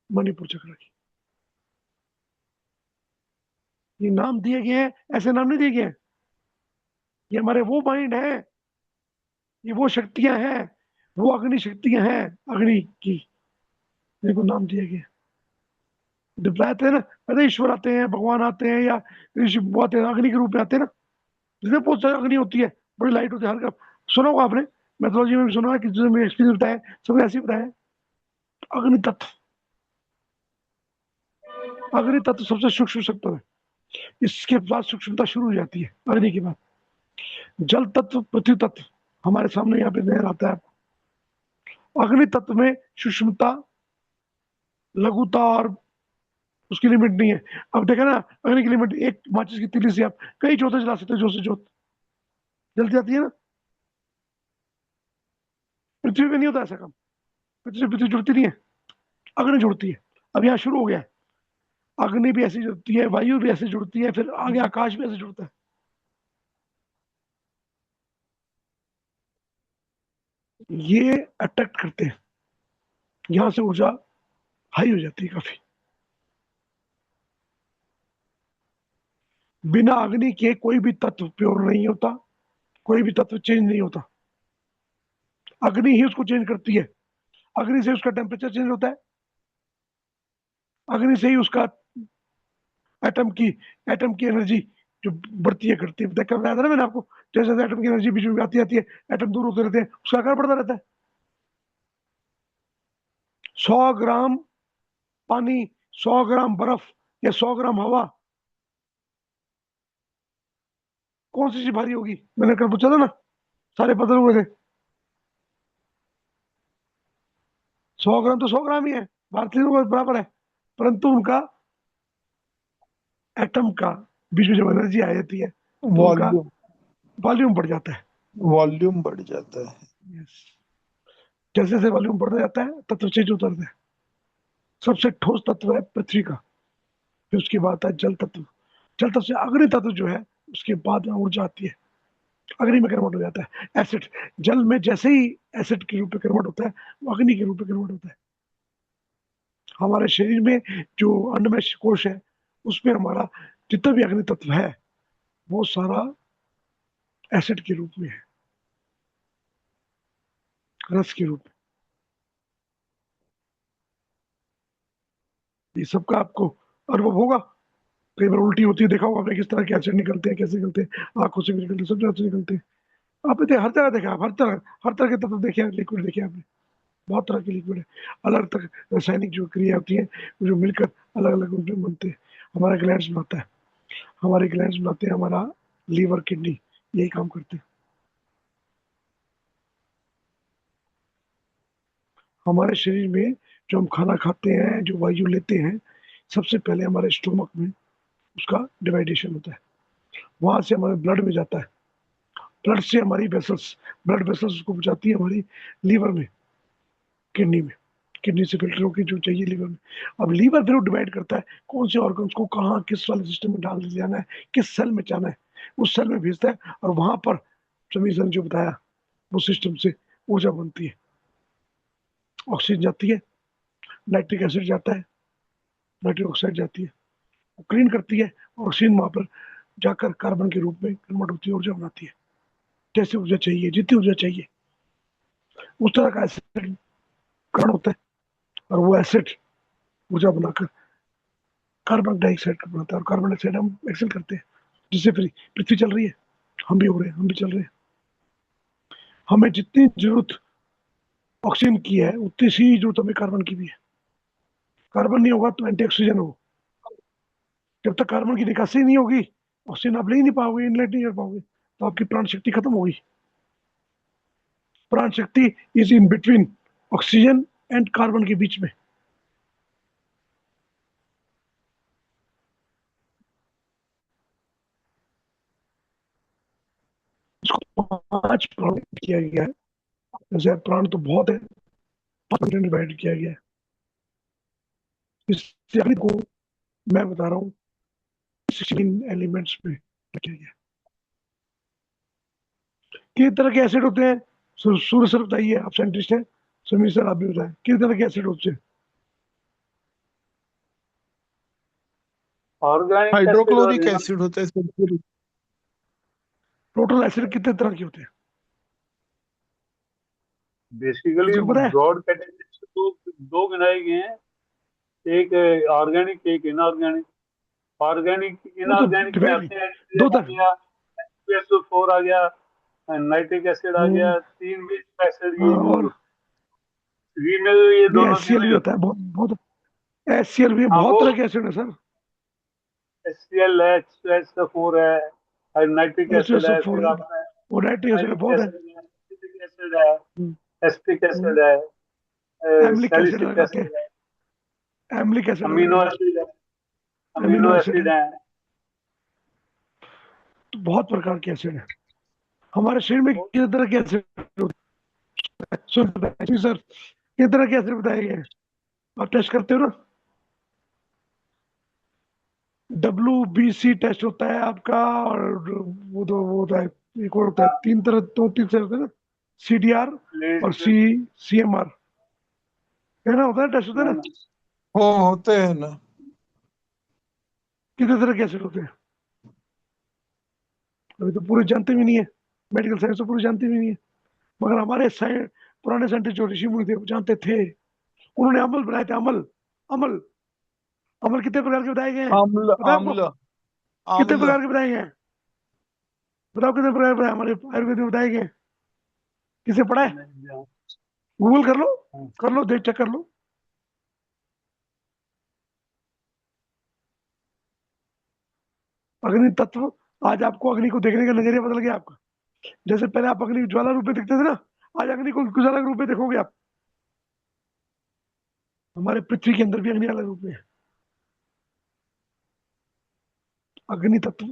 Speaker 1: मणिपुर चक्र की। ये नाम दिए गए हैं, ऐसे नाम नहीं दिए गए हैं। ये हमारे वो माइंड है, ये वो शक्तियां हैं, वो अग्नि शक्तियां हैं, अग्नि की, इनको नाम दिए गए। जब आते हैं ना, पता है ईश्वर आते हैं, भगवान आते हैं, या ऋषि वो आते हैं, अग्नि के रूप में आते हैं ना, जिसमें बहुत सारी अग्नि होती है, बड़ी लाइट होती है हल्का। सुना होगा आपने, मैथोलॉजी में भी सुना है, कि जो मेरे एक्सपीरियंस बताया, सब ऐसे ही बताया। अग्नि तत्व, अग्नि तत्व सबसे सूक्ष्म सत्व है। इसके बाद सूक्ष्मता शुरू हो जाती है अग्नि के बाद। जल तत्व, पृथ्वी तत्व, हमारे सामने यहाँ पे नजर आता है। अग्नि तत्व में सूक्ष्मता, लघुता और उसकी लिमिट नहीं है। अब देखा ना, अग्नि की लिमिट, एक माचिस की तीली से आप कई जोतें जला सकते हो, जोत से जोत जलती जाती है ना। पृथ्वी पे नहीं होता ऐसा काम। पृथ्वी से पृथ्वी जुड़ती नहीं है, अग्नि जुड़ती है। अब यहाँ शुरू हो गया है, अग्नि भी ऐसी जुड़ती है, वायु भी ऐसे जुड़ती है, फिर आगे आकाश भी ऐसे जुड़ता है। ये अट्रैक्ट करते हैं, यहाँ से ऊर्जा हाई हो जाती है काफी। बिना अग्नि के कोई भी तत्व प्योर नहीं होता, कोई भी तत्व चेंज नहीं होता। अग्नि ही उसको चेंज करती है। अग्नि से उसका टेम्परेचर चेंज होता है, अग्नि से ही उसका एटम की एनर्जी जो बढ़ती है, करती है। देखा बताया था ना मैंने आपको, जैसे जैसे एटम की एनर्जी बीच में आती आती है, एटम दूर होते रहते हैं, उसका आकार बढ़ता रहता है। 100 ग्राम पानी, 100 ग्राम बर्फ, या 100 ग्राम हवा, कौन सी चीज भारी होगी? मैंने कल पूछा था ना, सारे बदल हुए थे। 100 ग्राम तो 100 ग्राम ही है, भारतीय को बराबर है, परंतु उनका एटम का बीच में जब एनर्जी आ जाती है, तो उनका
Speaker 2: वॉल्यूम,
Speaker 1: वॉल्यूम बढ़ जाता है।
Speaker 2: वॉल्यूम बढ़ जाता है।
Speaker 1: यस, जैसे जैसे वॉल्यूम बढ़ता जाता है, तत्व चेंज उतरते हैं। सबसे ठोस तत्व है पृथ्वी का, फिर उसके बाद आता है जल तत्व। जल तत्व से अग्नि तत्व जो है, उसके बाद में ऊर्जा आती है, अग्नि में कन्वर्ट हो जाता है। एसिड, जल में जैसे ही एसिड के रूप में कन्वर्ट होता है, वो अग्नि के रूप में कन्वर्ट होता है। हमारे शरीर में जो अन्नमय कोश है, उसमें हमारा जितना भी अग्नि तत्व है, वो सारा एसिड के रूप में है, रस के रूप में। ये सबका आपको अनुभव होगा। कई बार उल्टी होती है, देखा होगा आपने, किस तरह के एसिड निकलते हैं, कैसे निकलते हैं, आंखों से भी निकलते हैं, सब जगह से निकलते हैं। आपने हर जगह देखा, हर तरह के तत्व देखे हैं, लिक्विड देखे हैं आपने, बहुत तरह के लिक्विड है। अलग तक रासायनिक जो क्रिया होती है, जो मिलकर अलग अलग रूप में बनते हैं। हमारा ग्लैंड्स बनाता है, हमारे ग्लैंड्स बनाते हैं, हमारा लीवर, किडनी, यही काम करते हैं। हमारे शरीर में जो हम खाना खाते हैं, जो वायु लेते हैं, सबसे पहले हमारे स्टोमक में उसका डिवाइडेशन होता है, वहां से हमारे ब्लड में जाता है, ब्लड से हमारी वेसल्स, ब्लड वेसल्स उसको पहुंचाती है हमारी लीवर में, किडनी में, किडनी से फिल्टर होकर जो चाहिए लीवर में। अब लीवर फिर डिवाइड करता है कौन से ऑर्गन्स को कहाँ, किस वाले सिस्टम में डाल दिया जाना है, किस सेल में जाना है, उस सेल में भेजता है, और वहां पर समीर सर ने जो बताया, वो सिस्टम से ऊर्जा बनती है। ऑक्सीजन जाती है, नाइट्रिक एसिड जाता है, नाइट्रिक ऑक्साइड जाती है, वो क्लीन करती है, ऑक्सीजन वहां पर जाकर कार्बन के रूप में कन्वर्ट होती है, ऊर्जा बनाती है। जैसे ऊर्जा चाहिए, जितनी ऊर्जा चाहिए, उस तरह का एसिड कण होता है, और वो एसिड ऊर्जा बनाकर कार्बन डाइऑक्साइड का बनाता है, और कार्बन डाइऑक्साइड हम एक्सेल करते हैं, जिससे फिर पृथ्वी चल रही है, हम भी हो रहे हैं, हम भी चल रहे हैं। हमें जितनी जरूरत ऑक्सीजन की है, उतनी सी जरूरत हमें कार्बन की भी है। कार्बन नहीं होगा तो एंटी ऑक्सीजन हो। जब तक कार्बन की निकासी नहीं होगी, ऑक्सीजन आप ले ही नहीं पाओगे, इनलेट नहीं कर पाओगे, तो आपकी प्राण शक्ति खत्म होगी। प्राण शक्ति is in between oxygen and carbon के बीच में। इसको 5 प्राण किया गया है। जैसे प्राण तो बहुत है, 5 डिवाइड किया गया है। इस को मैं बता रहा हूँ 16 एलिमेंट्स में किया गया। कितने तरह के एसिड होते हैं? सूर्य सर बताइए, आप साइंटिस्ट हैं, समीर सर आप भी बताएं किस तरह के एसिड होते हैं?
Speaker 4: ऑर्गेनिक एसिड और
Speaker 2: हाइड्रोक्लोरिक एसिड होता है सल्फ्यूरिक।
Speaker 1: टोटल एसिड कितने तरह के होते हैं
Speaker 4: बेसिकली
Speaker 1: किसी को पता है?
Speaker 4: ब्रॉड कैटेगरी दो दो गिनाए गए हैं, एक ऑर्गेनिक एक इनऑर्गेनिक। ऑर्गेनिक
Speaker 1: वो तो
Speaker 4: इनऑर्गेनिक में
Speaker 1: डिवाइड
Speaker 4: आते हैं
Speaker 1: दो
Speaker 4: NaCl आ
Speaker 1: तरह।
Speaker 4: गया, HCl4 आ गया, नाइट्रिक एसिड आ
Speaker 1: हम्म,
Speaker 4: गया, तीन बेसिक एसिड, ये
Speaker 1: हाँ,
Speaker 4: जो
Speaker 1: और
Speaker 4: फ्री में ये
Speaker 1: भी
Speaker 4: दोनों
Speaker 1: HCl
Speaker 4: तीनों
Speaker 1: भी होता है, बहुत बहुत HCl भी
Speaker 4: हाँ
Speaker 1: बहुत
Speaker 4: वो
Speaker 1: तरह के एसिड है सर।
Speaker 4: HCl है, H2SO4 है, और नाइट्रिक एसिड है,
Speaker 1: H2SO4
Speaker 4: फिर
Speaker 1: है
Speaker 4: आपका
Speaker 1: और नाइट्रिक एसिड
Speaker 4: नाइट्रिक
Speaker 1: बहुत है।
Speaker 4: एसिड है, एसिटिक एसिड है, एस्टिक एसिड है,
Speaker 1: एमिलिक एसिड
Speaker 4: सैलिसिक
Speaker 1: लगाते हैं,
Speaker 4: एसिड है,
Speaker 1: एमिलिक एसिड
Speaker 4: अमीनो
Speaker 1: लगाते हैं,
Speaker 4: एसिड है,
Speaker 1: एमिनो
Speaker 4: अमीनो
Speaker 1: एसिड
Speaker 4: एसिड
Speaker 1: है।
Speaker 4: है।
Speaker 1: तो बहुत प्रकार के एसिड है हमारे शरीर में। किस तरह के एसिड होते हैं सर, किस तरह के एसिड बताए गए हैं? आप टेस्ट करते हो ना, WBC टेस्ट होता है आपका, और वो होता है, एक और होता है, तीन तरह, दो तीन तरह होते हैं ना, CDR और CMR, है ना, होता है टेस्ट होता है ना।
Speaker 2: हो होते हैं ना।
Speaker 1: कितने तरह के एसिड होते हैं अभी तो पूरे जानते भी नहीं है, मेडिकल साइंस तो पूरे जानते भी नहीं है, मगर हमारे पुराने साइंटिस्ट जो ऋषि मुनि थे वो जानते थे। उन्होंने अमल बनाए थे, अमल। अमल, अमल कितने प्रकार के बताए गए हैं
Speaker 2: आम्ल
Speaker 1: पता है आपको?
Speaker 2: आम्ल
Speaker 1: कितने
Speaker 2: आम्ल।
Speaker 1: प्रकार के बताए गए हैं? बताओ कितने प्रकार के बताए, हमारे आयुर्वेद में बताए गए हैं? किसे पढ़ा है? गूगल कर लो, देख चेक कर लो। अग्नि तत्व, आज आपको अग्नि को देखने का नजरिया बदल गया आपका। जैसे पहले आप अग्नि ज्वाला रूप में दिखते थे ना, आज अग्नि को कुछ अलग रूप में देखोगे आप। हमारे पृथ्वी के अंदर भी अग्नि अलग रूप में है। अग्नि तत्व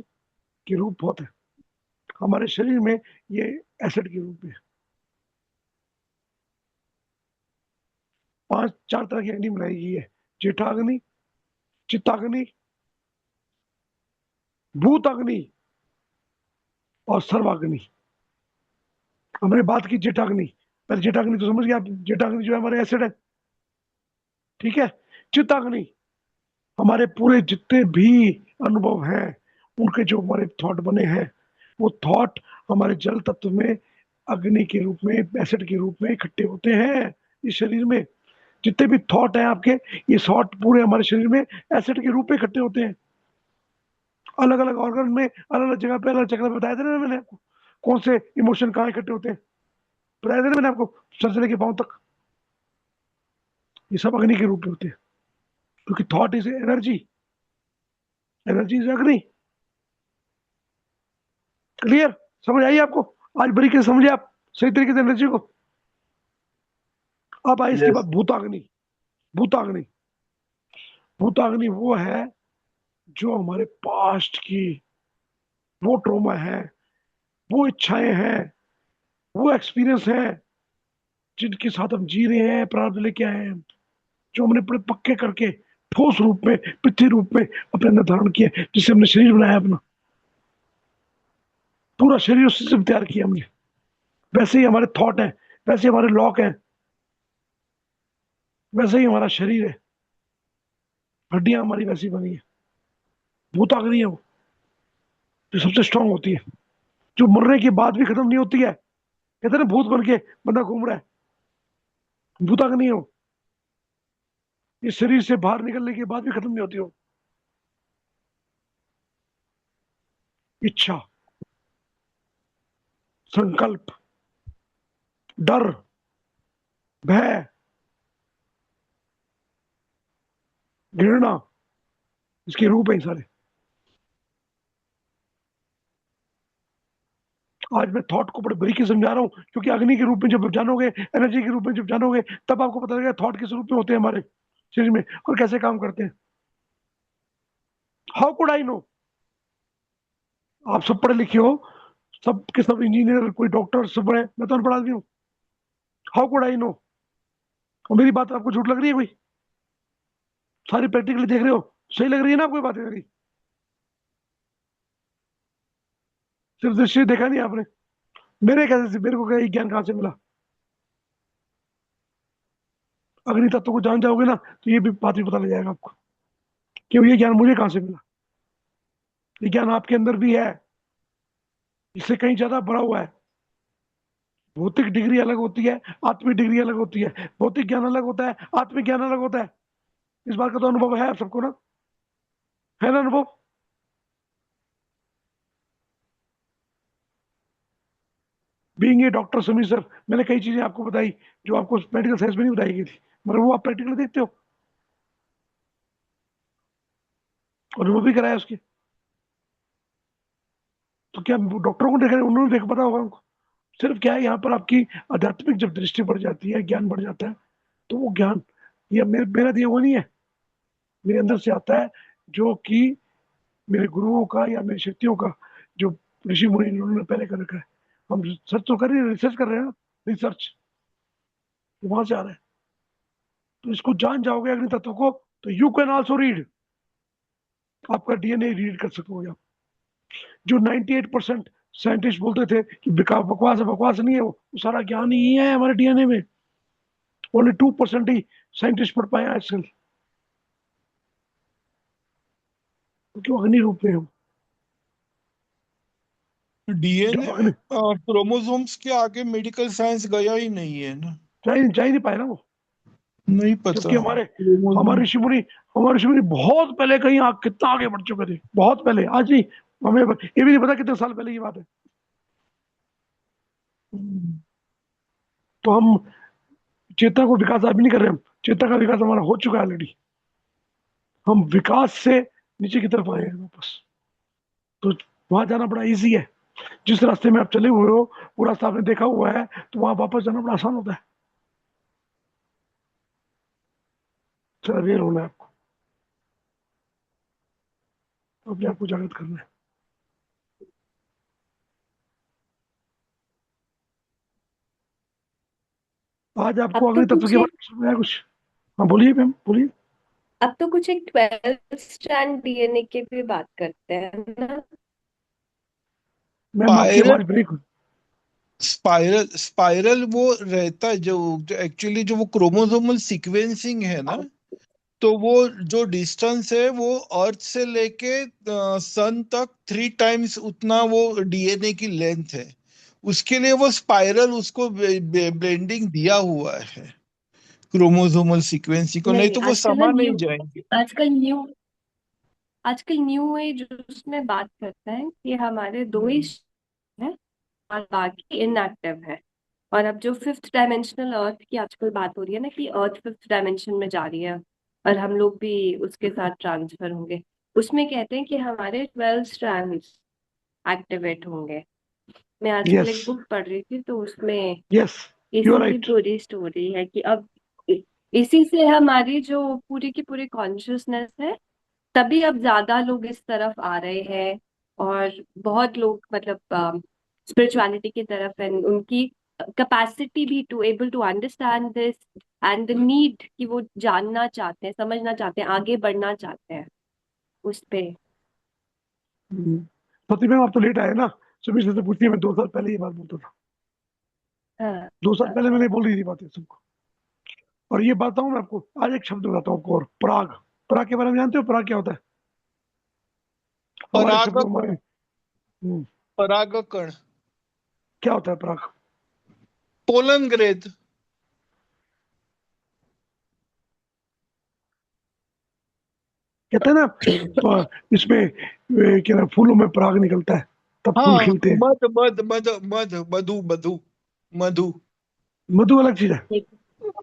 Speaker 1: के रूप बहुत है हमारे शरीर में, ये एसिड के रूप में है। पांच चार तरह की अग्नि बनाई गई है, जेठाग्नि, चित्ताग्नि, भूताग्नि और सर्वाग्नि। हमने बात की जेठाग्नि, पहले जेठाग्नि तो समझ गया आप, जेठाग्नि जो है हमारे एसिड है, ठीक है। चित्ताग्नि, हमारे पूरे जितने भी अनुभव हैं, उनके जो हमारे थॉट बने हैं, वो थॉट हमारे जल तत्व में अग्नि के रूप में, एसिड के रूप में इकट्ठे होते हैं इस शरीर में। जितने भी थॉट हैं आपके, ये थॉट पूरे हमारे शरीर में एसिड के रूप में इकट्ठे होते हैं। अलग अलग ऑर्गन में, अलग अलग जगह पे, अलग जगह पे बताया था ना मैंने आपको, कौन से इमोशन कहाँ इकट्ठे होते हैं, बताया था ना मैंने आपको, सर से लेके पांव तक। ये सब अग्नि के रूप में होते हैं, क्योंकि thought is energy, energy is अग्नि। क्लियर? समझ आई आपको? आज बारीकी से समझे आप सही तरीके से एनर्जी को। अब आई इसके
Speaker 4: यस।
Speaker 1: बाद भूताग्नि। भूताग्नि, भूताग्नि वो है जो हमारे पास्ट की, वो ट्रोमा है, वो इच्छाएं हैं, वो एक्सपीरियंस है, जिनके साथ हम जी रहे हैं, प्रारब्ध लेके आए हैं, जो हमने बड़े पक्के करके ठोस रूप में, पृथ्वी रूप में अपने अंदर धारण किए, जिससे हमने शरीर बनाया अपना, पूरा शरीर उसी से तैयार किया हमने। वैसे ही हमारे थॉट है, वैसे ही हमारे लॉक है, वैसे ही हमारा शरीर है, हड्डियां हमारी वैसी बनी है। भूताग्नि है वो, जो सबसे स्ट्रांग होती है, जो मरने के बाद भी खत्म नहीं होती है। कहते हैं ना, भूत बन के बंदा घूम रहा है, भूताग्नि है वो। इस शरीर से बाहर निकलने के बाद भी खत्म नहीं होती हो। इच्छा, संकल्प, डर, भय, घृणा, इसके रूप है सारे। आज मैं थॉट को बड़े बारीकी से समझा रहा हूँ, क्योंकि अग्नि के रूप में जब जानोगे, एनर्जी के रूप में जब जानोगे, तब आपको पता लगेगा थॉट किस रूप में होते हैं हमारे शरीर में और कैसे काम करते हैं। How could I know? आप सब पढ़े लिखे हो, सब के सब इंजीनियर, कोई डॉक्टर, सब बड़े, मैं तो अनपढ़ आदमी हूँ। How could I know? और मेरी बात आपको झूठ लग रही है कोई? सारी प्रैक्टिकली देख रहे हो, सही लग रही है ना आपको बातें मेरी? सिर्फ दृष्टि देखा नहीं आपने, मेरे कैसे, मेरे को क्या ज्ञान कहाँ से मिला? अग्नि तत्व को जान जाओगे ना तो ये भी बात भी पता लग जाएगा आपको कि ये ज्ञान मुझे कहाँ से मिला। ये ज्ञान आपके अंदर भी है, इससे कहीं ज्यादा बड़ा हुआ है। भौतिक डिग्री अलग होती है, आत्मिक डिग्री अलग होती है। भौतिक ज्ञान अलग होता है, आत्मिक ज्ञान अलग होता है। इस बात का तो अनुभव है आप सबको ना, है ना अनुभव? Being a doctor Sumit sir, मैंने कई चीजें आपको बताई जो आपको मेडिकल साइंस में नहीं बताई गई थी, मगर वो आप प्रैक्टिकल देखते हो, अनुभव भी कराया उसके। तो क्या डॉक्टरों को देख रहे हैं, उन्होंने देख पता होगा उनको। सिर्फ क्या है, यहाँ पर आपकी आध्यात्मिक जब दृष्टि बढ़ जाती है, ज्ञान बढ़ जाता है, तो वो ज्ञान ये मेरा दिया हुआ नहीं है, मेरे अंदर से आता है, जो कि मेरे गुरुओं का या मेरी शक्तियों का, जो ऋषि मुनि उन्होंने पहले कर रखा है। हम सर्च तो कर रहे हैं, रिसर्च कर रहे हैं ना, रिसर्च वहां से आ रहा है। तो इसको जान जाओगे अग्नि तत्व को, तो यू कैन ऑल्सो रीड, आपका डीएनए रीड कर सकोगे आप। जो 98% साइंटिस्ट बोलते थे कि बकवास है, बकवास नहीं है, वो सारा ज्ञान ही है हमारे डीएनए में। ओनली 2% ही साइंटिस्ट पढ़ पाए आजकल, क्योंकि वो अग्नि रूप में हो।
Speaker 2: डीएनए
Speaker 1: जब अग्नि
Speaker 2: क्रोमोसोम्स के आगे मेडिकल साइंस गया ही नहीं है ना।
Speaker 1: जा ही नहीं पाए ना वो।
Speaker 2: नहीं पता
Speaker 1: जबकि हमारे
Speaker 2: क्रोमोसोम।
Speaker 1: हमारे ऋषि मुनि हमारे ऋषि मुनि बहुत पहले कहीं कितना आगे बढ़ चुके थे, बहुत पहले। आज नहीं, हमें ये भी नहीं पता कितने साल पहले की बात है। तो हम चेतना को विकास अभी नहीं कर रहे, हम चेतना का विकास हमारा हो चुका है ऑलरेडी। हम विकास से नीचे की तरफ आए हैं वापस। तो वहां जाना बड़ा इजी है। जिस रास्ते में आप चले हुए हो वो रास्ता आपने देखा हुआ है, तो वहां वापस जाना बड़ा आसान होता है। चल अवेयर होना है आपको, अपने आप को जागृत करना है। आज
Speaker 3: अब
Speaker 1: आपको
Speaker 3: तो
Speaker 1: अग्नि तत्व
Speaker 3: कुछ
Speaker 1: के
Speaker 3: एक
Speaker 1: बारे में समझ में आया कुछ? हाँ बोलिए मैम, बोलिए।
Speaker 3: अब तो कुछ एक 12 स्ट्रैंड डीएनए की भी बात करते हैं ना।
Speaker 1: मैम आपकी
Speaker 2: स्पाइरल
Speaker 1: आवाज ब्रेक हुई।
Speaker 2: स्पाइरल स्पाइरल वो रहता है, जो एक्चुअली जो वो क्रोमोसोमल सीक्वेंसिंग है ना, तो वो जो डिस्टेंस है वो अर्थ से लेके सन तक 3 टाइम्स उतना वो डीएनए की लेंथ है। उसके लिए वो स्पाइरल उसको ब्लेंडिंग दिया हुआ है क्रोमोसोमल सीक्वेंसिंग को, नहीं
Speaker 3: नहीं,
Speaker 2: तो वो
Speaker 3: आजकल ना
Speaker 2: समा नहीं
Speaker 3: न्यू
Speaker 2: जाएंगे।
Speaker 3: आजकल न्यू आजकल न्यू एज उसमें बात करते हैं कि हमारे दो ही है और बाकी इनएक्टिव है। और अब जो फिफ्थ डायमेंशनल अर्थ की आजकल बात हो रही है ना, कि अर्थ फिफ्थ डायमेंशन में जा रही है और हम लोग भी उसके साथ ट्रांसफर होंगे, उसमें कहते हैं कि हमारे 12 स्ट्रैंड्स एक्टिवेट होंगे। मैं आजकल
Speaker 1: यस,
Speaker 3: एक बुक पढ़ रही थी तो उसमें
Speaker 1: यस, यू आर
Speaker 3: इसी की
Speaker 1: राइट।
Speaker 3: पूरी स्टोरी है कि अब इसी से हमारी जो पूरी की पूरी कॉन्शियसनेस है, तभी अब ज्यादा लोग इस तरफ आ रहे हैं। और बहुत लोग मतलब स्पिरिचुअलिटी की तरफ है, उनकी कैपेसिटी भी to able to understand this and the need कि वो जानना चाहते हैं, समझना चाहते हैं, आगे बढ़ना चाहते हैं उस पे।
Speaker 1: सती मैम आप तो लेट आए ना, सुबह से पूछती है, मैं 2 साल पहले ये बात बोलता था।
Speaker 3: हाँ।
Speaker 1: 2 साल पहले मैंने बोल दी थी बातें सबको। और ये बताऊं मैं आपको, आज एक शब्द बताता हूँ आपको, और पराग। पराग के बारे में जानते हो, पराग क्या होता है? हमारे शब्दों
Speaker 2: परागकण।
Speaker 1: हमारे
Speaker 2: परागकण।
Speaker 1: क्या होता है पराग?
Speaker 2: Pollen grade.
Speaker 1: कहते हैं ना, इसमें क्या ना, फूलों में पराग निकलता है, तब फूल
Speaker 2: हाँ,
Speaker 1: खिलते हैं।
Speaker 2: मध मध मध मध मधु मधु मधु।
Speaker 1: मधु अलग चीज है।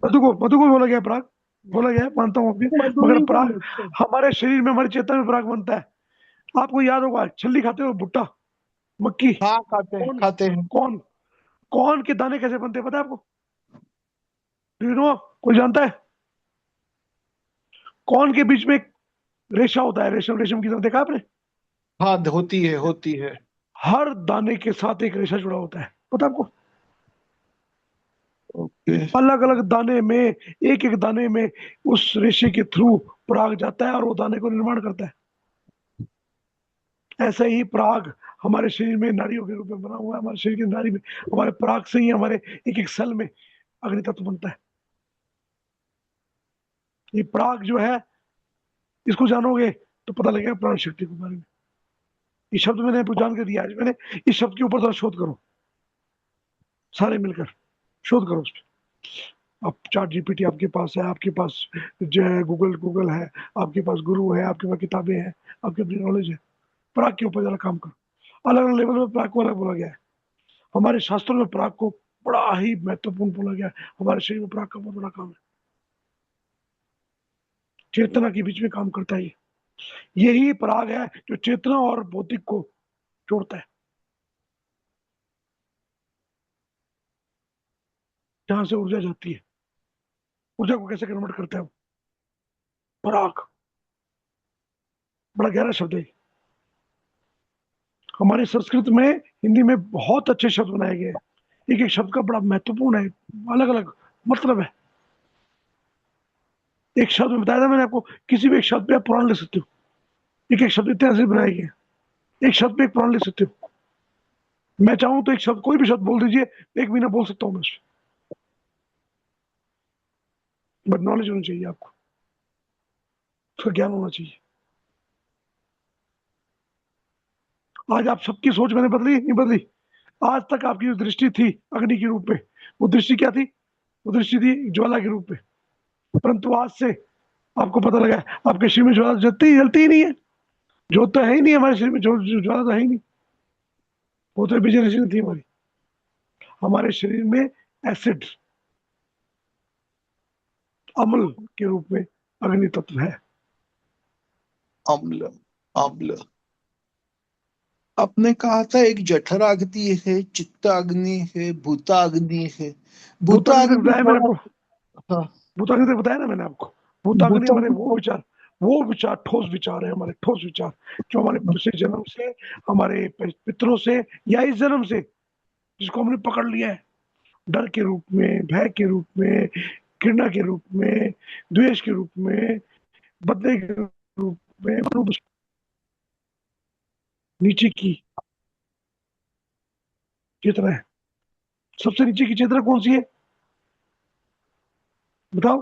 Speaker 1: मधु को बोला गया है पराग, बोला गया है, मानता हूँ आपके।
Speaker 2: मधु
Speaker 1: मगर
Speaker 2: ही को
Speaker 1: पराग
Speaker 2: बोलते हैं।
Speaker 1: हमारे शरीर में, हमारी चेतना में पराग बनता है। आपको याद होगा, छल्ली खाते हो, भुट्टा, मक्की।
Speaker 2: हाँ, खाते हैं
Speaker 1: कौन
Speaker 2: खाते हैं।
Speaker 1: कौन कौन के दाने कैसे बनते हैं पता है आपको? Do you know? कोई जानता है? कौन के बीच में एक रेशा होता है, रेशम, रेशम की तरह, देखा आपने?
Speaker 2: हाँ, होती है होती है।
Speaker 1: हर दाने के साथ एक रेशा जुड़ा होता है, पता है आपको?
Speaker 2: ओके।
Speaker 1: अलग अलग दाने में, एक एक दाने में उस रेशे के थ्रू पराग जाता है और वो दाने को निर्माण करता है। ऐसे ही पराग हमारे शरीर में नाड़ियों के रूप में बना हुआ है। हमारे शरीर की नाड़ी में, हमारे पराग से ही हमारे एक एक सेल में अग्नि तत्व बनता है। ये प्राग जो है, इसको जानोगे तो पता लगेगा प्राण शक्ति के बारे में। ये शब्द मैंने आपको जान के दिया आज। मैंने इस शब्द के ऊपर थोड़ा शोध करो, सारे मिलकर शोध करो उस पर। आप चार्ट जीपीटी आपके पास है, आपके पास जो है गूगल है, आपके पास गुरु है, आपके पास किताबें हैं, आपकी अपनी नॉलेज है। प्राग के ऊपर जरा काम करो। अलग अलग लेवल में प्राग को अलग बोला गया है। हमारे शास्त्रों में प्राग को बड़ा ही महत्वपूर्ण बोला गया है। हमारे शरीर में प्राग का बहुत बड़ा काम है, चेतना के बीच में काम करता है। यही प्राग है जो चेतना और भौतिक को जोड़ता है, जहां से ऊर्जा जाती है। ऊर्जा को कैसे कन्वर्ट करता है वो? प्राग, बड़ा गहरा शब्द है। हमारे संस्कृत में, हिंदी में बहुत अच्छे शब्द बनाए गए हैं। एक एक शब्द का बड़ा महत्वपूर्ण है, अलग अलग मतलब है। एक शब्द में बताया था मैंने आपको, किसी भी एक शब्द पे आप पुराण लिख सकते हो। एक एक शब्द इतने ऐसे बनाए गए, एक शब्द पे एक पुराण लिख सकते हो। मैं चाहूं तो एक शब्द, कोई भी शब्द बोल दीजिए, 1 महीना बोल सकता हूँ मैं उसमें। बट नॉलेज होनी चाहिए आपको, उसका ज्ञान होना चाहिए। आज आप सबकी सोच मैंने बदली नहीं बदली। आज तक आपकी जो दृष्टि थी अग्नि के रूप में, वो दृष्टि क्या थी? वो दृष्टि थी ज्वाला के रूप में। परंतु आज से आपको पता लगा है, आपके शरीर में ज्वाला जलती ही नहीं है। ज्योत तो है ही नहीं हमारे शरीर में, ज्वाला तो है ही नहीं। वो तो बिजनेस थी हमारी। हमारे शरीर में एसिड, अम्ल के रूप में अग्नि तत्व है।
Speaker 2: अम्ल, अम्ल। आपने कहा था एक जठराग्नि है, चित्ताग्नि है, भूताग्नि है।
Speaker 1: भूताग्नि तक
Speaker 2: भूताग्नि
Speaker 1: बताया मैंने
Speaker 2: थोड़ा,
Speaker 1: आपको,
Speaker 2: हाँ,
Speaker 1: भूताग्नि तक बताया ना मैंने आपको। भूताग्नि माने
Speaker 2: भूताग्नि,
Speaker 1: वो विचार ठोस विचार है हमारे, ठोस विचार जो हमारे पिछले जन्म से, हमारे पितरों से, या इस जन्म से, जिसको हमने पकड़ लिया है, डर के रूप में, भय के रूप में, घृणा के रूप में, द्वेष के रूप में, बदले के रूप में, नीचे की चेतना है। सबसे नीचे की चेतना कौन सी है बताओ?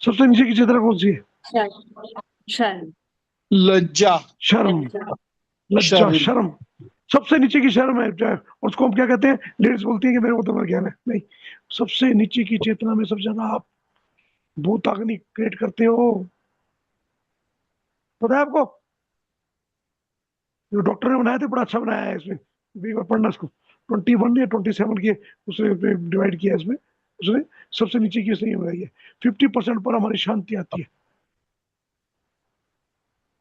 Speaker 1: सबसे नीचे की चेतना कौन सी है?
Speaker 3: शर्म, शर्म,
Speaker 2: लज्जा,
Speaker 1: शर्म, लज्जा,
Speaker 2: शर्म।
Speaker 1: शर्म। सबसे नीचे की शर्म है। और उसको हम क्या कहते हैं? लेडीज बोलती है कि मेरे को तो ज्ञान है। नहीं, सबसे नीचे की चेतना में सबसे ज्यादा आप भूताग्नि क्रिएट करते हो। पता है आपको? जो डॉक्टर ने बनाया था, बड़ा अच्छा बनाया है इसमें, एक बार पढ़ना इसको। 21 या 27 के उसने डिवाइड किया इसमें, उसने सबसे नीचे की उसने ये बनाई है। 50% पर हमारी शांति आती है।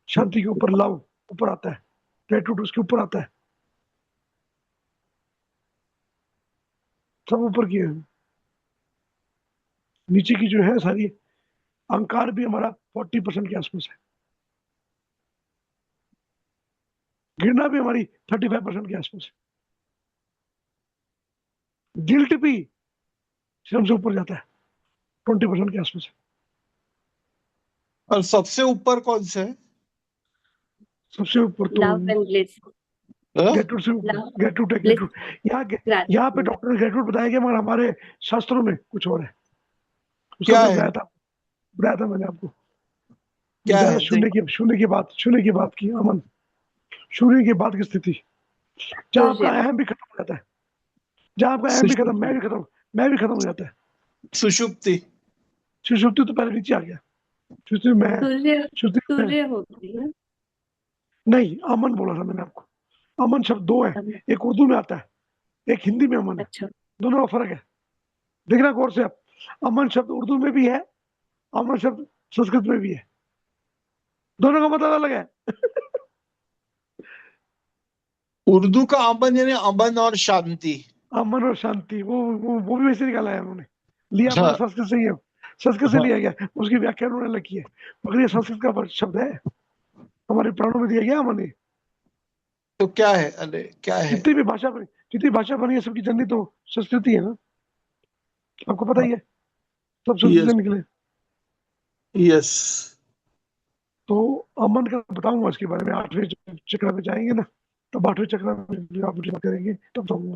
Speaker 1: शांति के ऊपर लव ऊपर आता है, ग्रेटिट्यूड उसके ऊपर आता है, सब ऊपर की है। नीचे की जो है सारी, अहंकार भी हमारा 40% के आसपास है। घृणा भी हमारी 35% के आसपास है। गिल्ट भी सिर्फ से ऊपर जाता है, 20% के आसपास है।
Speaker 2: और सबसे ऊपर कौन से है?
Speaker 1: सबसे ऊपर तो
Speaker 3: लव एंड ब्लिस,
Speaker 2: हाँ?
Speaker 1: ग्रेटिट्यूड से ऊपर,
Speaker 3: लव,
Speaker 1: ग्रेटिट्यूड है,
Speaker 3: ब्लिस,
Speaker 1: ग्रेटिट्यूड। यहाँ पे
Speaker 3: ग्रैटिट्यूड।
Speaker 1: डॉक्टर ने ग्रेटिट्यूड बताया गया, मगर हमारे शास्त्रों में कुछ और है। उसका
Speaker 2: क्या
Speaker 1: मैंने
Speaker 2: है,
Speaker 1: बताया था मैंने आपको।
Speaker 2: क्या
Speaker 1: बताया था,
Speaker 2: है?
Speaker 1: शून्य की बात की, अमन। शून्य के बाद की स्थिति, जहाँ आपका
Speaker 3: सूर्य,
Speaker 1: अहम भी खत्म हो जाता है, जहाँ आपका अहम भी खत्म,
Speaker 2: सुषुप्ति,
Speaker 1: मैं भी खत्म हो जाता है।
Speaker 2: सुषुप्ति।
Speaker 1: सुषुप्ति तो पहले नीचे आ गया। सुषुप्ति में,
Speaker 3: सूर्य,
Speaker 1: सुषुप्ति में
Speaker 3: सूर्य होती है।
Speaker 1: नहीं, अमन बोला था मैंने आपको। अमन शब्द दो है, एक उर्दू में आता है, एक हिंदी में अमन है।
Speaker 3: अच्छा,
Speaker 1: दोनों का फर्क है, देखना गौर से आप। अमन शब्द उर्दू में भी है, अमन शब्द संस्कृत में भी है, दोनों का मतलब अलग है।
Speaker 2: उर्दू का अमन यानी अमन और शांति।
Speaker 1: अमन और शांति, वो भी वैसे निकाला है उन्होंने, लिया
Speaker 2: हाँ,
Speaker 1: हमारे संस्कृत से ही है। संस्कृत से
Speaker 2: हाँ।
Speaker 1: लिया गया, उसकी व्याख्या उन्होंने लिखी है, मगर ये संस्कृत का शब्द है, हमारे प्राणों में दिया गया अमन। ये
Speaker 2: तो क्या है, अरे क्या है?
Speaker 1: जितनी भी भाषा बनी, जितनी भाषा बनी है, सबकी जननी तो संस्कृत ही है ना, आपको पता ही है, सब संस्कृत
Speaker 2: यस,
Speaker 1: से निकले।
Speaker 2: यस।
Speaker 1: तो अमन का बताऊंगा इसके बारे में, 8वें चक्र में जाएंगे ना, तब 8वें चक्र में जो आप मुझे बात करेंगे तब बताऊंगा।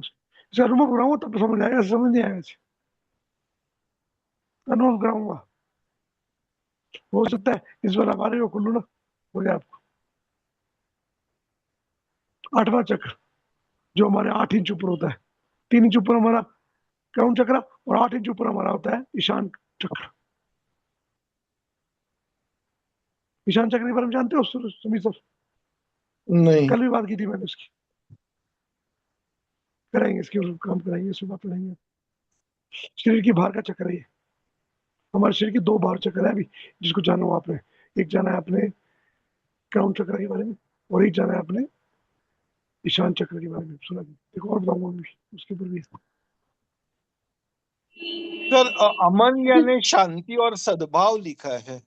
Speaker 1: इसका अनुभव कराऊंगा तब तो समझ आएगा, ऐसे समझ नहीं आएगा। अनुभव कराऊंगा। हो सकता है इस बार हमारे को खुल्लू ना हो जाए आपको। 8वां चक्र जो हमारे 8 इंच ऊपर होता है, 3 इंच ऊपर हमारा क्राउन चक्र और 8 इंच ऊपर हमारा होता है ईशान चक्र। ईशान चक्र के बारे में जानते हो सुमित सर?
Speaker 2: नहीं।
Speaker 1: कल भी बात की थी मैंने उसकी। कराएंगे इसके ऊपर काम कराएंगे, इस पर बात करेंगे। शरीर की बाहर का चक्र है ये। हमारे शरीर के 2 बाहर चक्र है अभी, जिसको जाना हो आपने। एक जाना है आपने क्राउन चक्र के बारे में, और एक जाना है आपने ईशान चक्र के बारे में। सुना भी देखो, और बताऊंगा भी उसके ऊपर भी।
Speaker 2: सर अमन यानी शांति और सद्भाव लिखा है।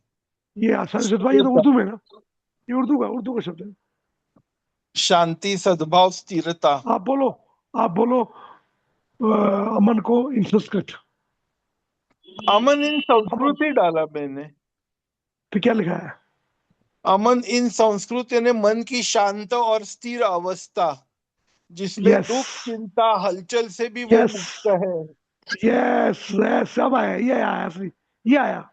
Speaker 1: ये आसानी से भाई, ये तो
Speaker 2: स्थिरता,
Speaker 1: उर्दू में ना, ये उर्दू का शब्द है।
Speaker 2: शांति सद्भाव स्थिरता।
Speaker 1: आप बोलो, आप बोलो अमन को इन संस्कृत।
Speaker 2: अमन इन
Speaker 1: अमन
Speaker 2: संस्कृत ही डाला मैंने।
Speaker 1: तो क्या लिखा है?
Speaker 2: अमन इन संस्कृत यानी मन की शांत और स्थिर अवस्था, जिसमें
Speaker 1: यस,
Speaker 2: दुख चिंता हलचल से भी वो
Speaker 1: यस,
Speaker 2: मुक्त है।
Speaker 1: यस, यस, सब आया, ये आया असली, ये आया।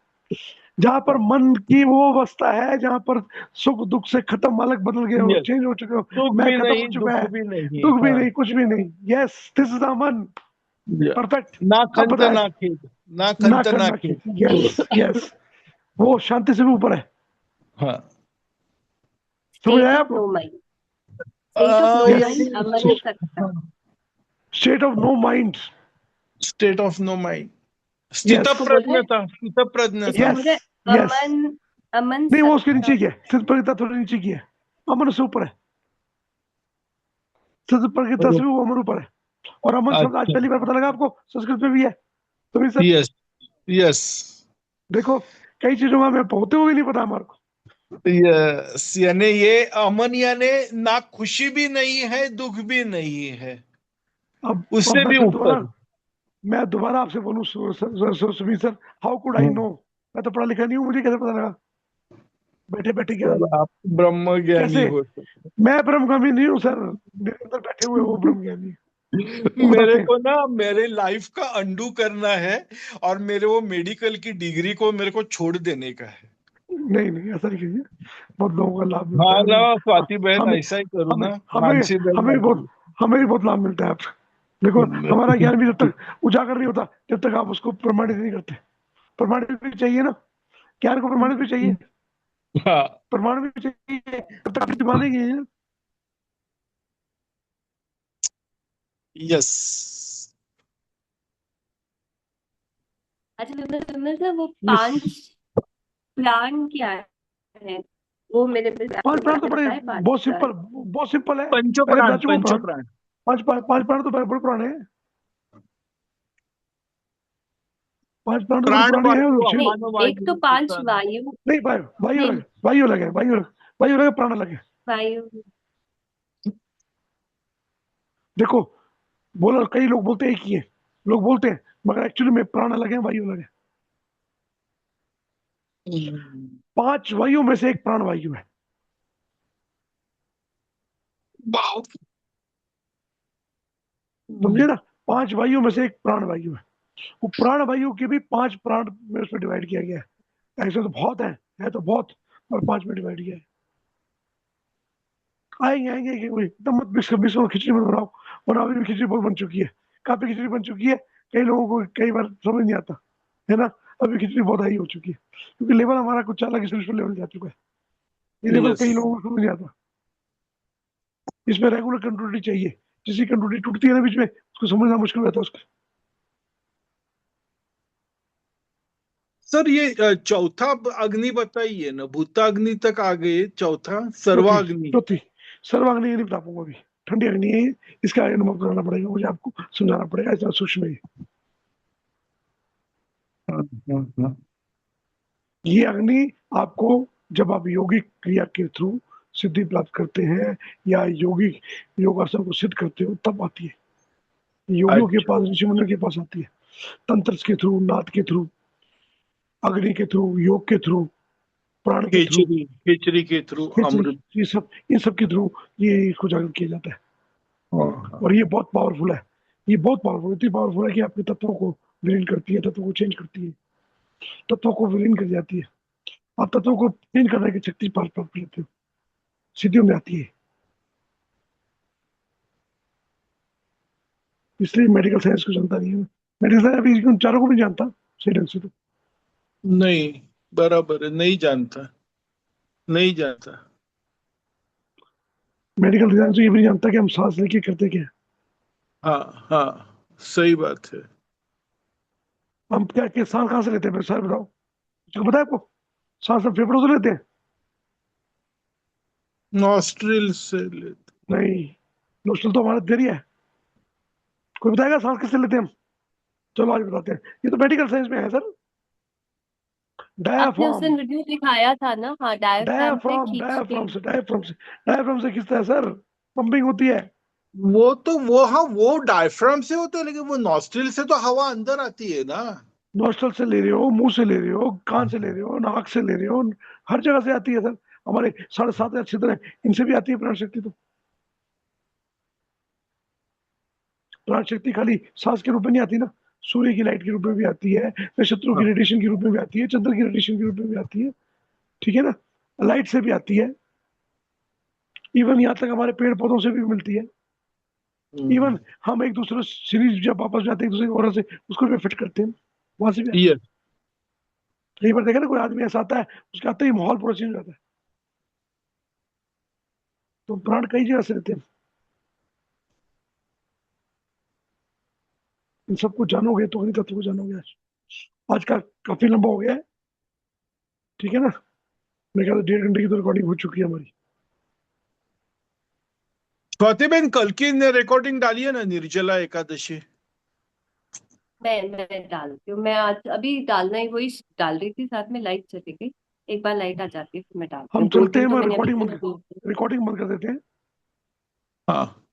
Speaker 1: जहां पर मन की वो अवस्था है जहां पर सुख दुख से खत्म, अलग बदल गए हो,
Speaker 2: यस,
Speaker 1: चेंज हो चुके हो,
Speaker 2: सुख
Speaker 1: मैं
Speaker 2: भी
Speaker 1: खत्म हो
Speaker 2: नहीं
Speaker 1: चुका
Speaker 2: दुख
Speaker 1: है,
Speaker 2: भी नहीं।
Speaker 1: दुख भी
Speaker 2: हाँ।
Speaker 1: नहीं, कुछ भी नहीं। यस, दिस इज द मन। परफेक्ट।
Speaker 2: ना
Speaker 1: अब
Speaker 2: खंत
Speaker 1: बताए,
Speaker 2: ना खेद, ना
Speaker 1: ना
Speaker 2: खंत ना
Speaker 1: करना
Speaker 2: खेद।
Speaker 1: चाहिए। यस, यस, वो शांति से भी ऊपर है।
Speaker 2: हाँ।
Speaker 1: समझ
Speaker 3: स्टेट
Speaker 1: आया
Speaker 3: ऑफ
Speaker 1: आपको?
Speaker 3: No mind, state of no
Speaker 1: yes,
Speaker 3: mind अमन सत्ता।
Speaker 1: State of no mind.
Speaker 2: State of no mind, स्थित
Speaker 1: यस,
Speaker 3: इसको बोला है,
Speaker 2: प्रज्ञता, स्थित
Speaker 3: इसको
Speaker 2: प्रज्ञता।
Speaker 1: यस,
Speaker 3: बोला है
Speaker 1: यस।
Speaker 3: अमन, अमन
Speaker 1: नहीं, वो उसके
Speaker 3: सत्ता।
Speaker 1: नीचे की है, स्थित प्रज्ञता थोड़ी नीचे की है। अमन से ऊपर है। स्थित प्रज्ञता से भी वो अमन ऊपर है। और अमन शब्द आज
Speaker 2: अच्छा।
Speaker 1: पहली बार पता लगा आपको, संस्कृत में भी है। तो भी सर
Speaker 2: यस, यस,
Speaker 1: देखो, कई चीजों में हमें होते हुए भी नहीं पता हमारे को।
Speaker 2: यस, यानी ये अमन यानी ना खुशी भी नहीं है दुख भी नहीं है,
Speaker 1: अब
Speaker 2: उससे
Speaker 1: मैं
Speaker 2: भी
Speaker 1: फिर दोबारा,
Speaker 2: ऊपर।
Speaker 1: आपसे बोलूं Sumeet sir, how could I
Speaker 2: hmm.
Speaker 1: No? मैं तो पढ़ा लिखा नहीं हूँ, मुझे कैसे पता लगा? बैठे बैठे ज्ञान।
Speaker 2: सर आप ब्रह्म ज्ञानी
Speaker 1: कैसे?
Speaker 2: हो सकते।
Speaker 1: मैं ब्रह्मगामी नहीं हूँ सर, मेरे अंदर बैठे हुए वो ब्रह्मज्ञानी वो
Speaker 2: मेरे
Speaker 1: बताते हैं।
Speaker 2: को ना मेरे लाइफ का अंडू करना है, और मेरे वो मेडिकल की डिग्री को मेरे को छोड़ देने का है।
Speaker 1: नहीं नहीं, ऐसा नहीं कीजिए, बहुत लोगों का लाभ मिलता
Speaker 2: हाँ
Speaker 1: है
Speaker 2: ना,
Speaker 1: हमें।
Speaker 2: स्वाति बहन
Speaker 1: हमें
Speaker 2: ऐसा ही करो
Speaker 1: हमें
Speaker 2: ना।
Speaker 1: हमें
Speaker 2: मानसी बहन
Speaker 1: हमें भी
Speaker 2: ऐसी।
Speaker 1: बहुत हमें भी बहुत लाभ मिलता है आपसे। देखो, हमारा ज्ञान भी जब तक उजागर नहीं होता, जब तक आप उसको प्रमाणित नहीं करते। प्रमाणित भी चाहिए ना, ज्ञान को प्रमाणित भी चाहिए,
Speaker 2: हाँ।
Speaker 1: प्रमाण भी चाहिए, तब तक आप मानेंगे ही ना।
Speaker 2: यस।
Speaker 3: अच्छा तुमने सर वो
Speaker 1: यस।
Speaker 3: 5 प्लान क्या है, वो मेरे पे
Speaker 1: पांच
Speaker 3: आपको
Speaker 1: प्राण तो
Speaker 3: मुझे
Speaker 1: बड़े,
Speaker 3: बताए 5
Speaker 1: बहुत
Speaker 3: प्लान।
Speaker 1: सिंपल, बहुत सिंपल है। पहले बता
Speaker 2: पंचप्राण,
Speaker 1: चुका हूँ प्राण।
Speaker 2: पंचप्राण।
Speaker 1: पांच प्राण तो बड़े बड़े प्राण है। 5 प्राण तो बड़े
Speaker 2: प्राण
Speaker 1: पुराने हैं।
Speaker 2: वायु,
Speaker 3: नहीं,
Speaker 2: अपान
Speaker 3: एक तो
Speaker 2: वायु,
Speaker 3: 5
Speaker 2: उदान।
Speaker 3: वायु।
Speaker 1: नहीं, वायु वायु
Speaker 3: नहीं,
Speaker 1: अलग है, वायु अलग है, वायु अलग है, प्राण अलग है।
Speaker 3: वायु।
Speaker 1: देखो, बोला कई लोग बोलते हैं एक ही है, लोग बोलते हैं, मगर एक्चुअली में प्राण अलग है, वायु अलग है। 5 वायु में से एक प्राण वायु है।
Speaker 2: बहुत।
Speaker 1: समझे ना? 5 वायु में से एक प्राण वायु है। वो प्राण वायु के भी 5 प्राण में उसमें डिवाइड किया गया है। ऐसे तो बहुत है तो बहुत, और 5 में डिवाइड किया है। आएंगे आएंगे कि कोई एकदम मत विश्व में खिचड़ी मत बनाओ, वरना अभी भी खिचड़ी बहुत बन चुकी है, काफी खिचड़ी बन चुकी है। कई लोगों को कई बार समझ नहीं आता है ना। अभी खिचड़ी बहुत हाई हो चुकी है, क्योंकि लेवल हमारा कुछ अलग स्पिरिचुअल लेवल जा चुका है। ये लेवल
Speaker 2: यस।
Speaker 1: कई लोगों को समझ नहीं आता। इसमें रेगुलर कंटिन्यूटी चाहिए। जिसकी कंटिन्यूटी टूटती है ना बीच में, उसको समझना मुश्किल रहता है उसका।
Speaker 2: सर ये चौथा अग्नि बताइए ना, भूताग्नि तक आ गए, चौथा
Speaker 1: चौथी,
Speaker 2: सर्वाग्नि।
Speaker 1: चौथी सर्वाग्नि नहीं बता पाऊंगा अभी। ठंडी अग्नि है, इसका अनुभव कराना पड़ेगा मुझे, आपको समझाना पड़ेगा, ऐसा सूक्ष्म है।
Speaker 2: हाँ, हाँ, हाँ।
Speaker 1: ये अग्नि आपको, जब आप योगिक क्रिया के थ्रू सिद्धि प्राप्त करते हैं, या योगिक योगासन को सिद्ध करते हो, तब आती है। योगियों के
Speaker 2: अच्छा।
Speaker 1: पास, ऋषि मुनियों के पास आती है, तंत्र के थ्रू, नाद के थ्रू, अग्नि के थ्रू, योग के थ्रू, प्राण के थ्रू,
Speaker 2: खिचड़ी, खिचड़ी के थ्रू
Speaker 1: खिचड़ी,
Speaker 2: अमृत।
Speaker 1: ये सब, इन सब के थ्रू ये इसको जागृत किया जाता है।
Speaker 2: हाँ, हाँ।
Speaker 1: और ये बहुत पावरफुल है। ये बहुत पावरफुल, इतनी पावरफुल है कि आपके तत्वों को विलीन करती है, तत्वों को चेंज करती है। तत्वों को विलीन कर जाती है। आप तत्वों को विलीन करने की शक्ति प्राप्त कर लेते हो, सिद्धियों में आती है। इसलिए मेडिकल साइंस को जानता नहीं है। मेडिकल साइंस अभी उन चारों को नहीं जानता सही ढंग से। तो
Speaker 2: नहीं, बराबर है, नहीं जानता, नहीं जानता।
Speaker 1: मेडिकल साइंस तो ये भी नहीं जानता कि हम सांस लेके करते क्या है।
Speaker 2: हाँ हाँ, सही बात है।
Speaker 1: हम क्या कि सांस कहाँ से लेते हैं सर बताओ, मुझको पता है आपको? सांस हम फेफड़ों से लेते हैं?
Speaker 2: नॉस्ट्रिल से लेते।
Speaker 1: नहीं, नोस्ट्रल तो हमारा जरिया है। कोई बताएगा सांस किससे लेते हैं हम? चलो आज बताते हैं, ये तो मेडिकल साइंस में है सर।
Speaker 3: आपने उस
Speaker 1: डायाफ्राम,
Speaker 3: दिन वीडियो दिखाया था ना, हाँ, डायफ्राम से
Speaker 1: डायाफ्राम
Speaker 3: खींच के।
Speaker 1: डायाफ्राम से खींचता है सर, पंपिंग होती है।
Speaker 2: वो हाँ, वो डायफ्राम से होता है, लेकिन वो नॉस्ट्रिल से तो हवा अंदर आती है ना।
Speaker 1: नोस्ट्रल से ले रहे हो, मुंह से ले रहे हो, कान से ले रहे हो, नाक से ले रहे हो, हर जगह से आती है सर। हमारे 7.5 छिद्र है, इनसे भी आती है प्राण शक्ति। तो प्राण शक्ति खाली सांस के रूप में नहीं आती ना, सूर्य की लाइट के रूप में भी आती है, नक्षत्रों की
Speaker 2: हाँ,
Speaker 1: रेडिएशन के रूप में भी आती है, चंद्र की रेडिएशन के रूप में भी आती है। ठीक है ना, लाइट से भी आती है, इवन यहाँ तक हमारे पेड़ पौधों से भी मिलती है। इवन हम एक दूसरे सीरीज जब वापस जाते हैं एक दूसरे के और से, उसको भी फिट करते हैं, वहां से भी आती है।
Speaker 2: यस।
Speaker 1: कई बार देखा ना, कोई आदमी ऐसा आता है, उसके आते ही माहौल पूरा चेंज हो जाता है। तो प्राण कई जगह से लेते हैं। इन सबको जानोगे तो अग्नि तत्व को जानोगे। आज आज का काफी लंबा हो गया है, ठीक है ना? मेरे ख्याल से 1.5 घंटे की तो रिकॉर्डिंग हो चुकी है हमारी।
Speaker 2: स्वाति बहन, कल की ने रिकॉर्डिंग डाली है ना, निर्जला एकादशी?
Speaker 3: मैं डालती हूँ, मैं आज अभी डालना ही वही डाल रही थी, साथ में लाइट चली गई। एक बार लाइट आ जाती है फिर मैं डालती
Speaker 1: हम
Speaker 3: हूँ, दो
Speaker 1: चलते
Speaker 3: दिन
Speaker 1: हैं,
Speaker 3: तो
Speaker 1: मैं
Speaker 3: मैंने अभी
Speaker 1: रिकॉर्डिंग
Speaker 3: तक
Speaker 1: बंद
Speaker 3: नहीं दी।
Speaker 1: रिकॉर्डिंग बंद कर देते हैं।
Speaker 2: हाँ।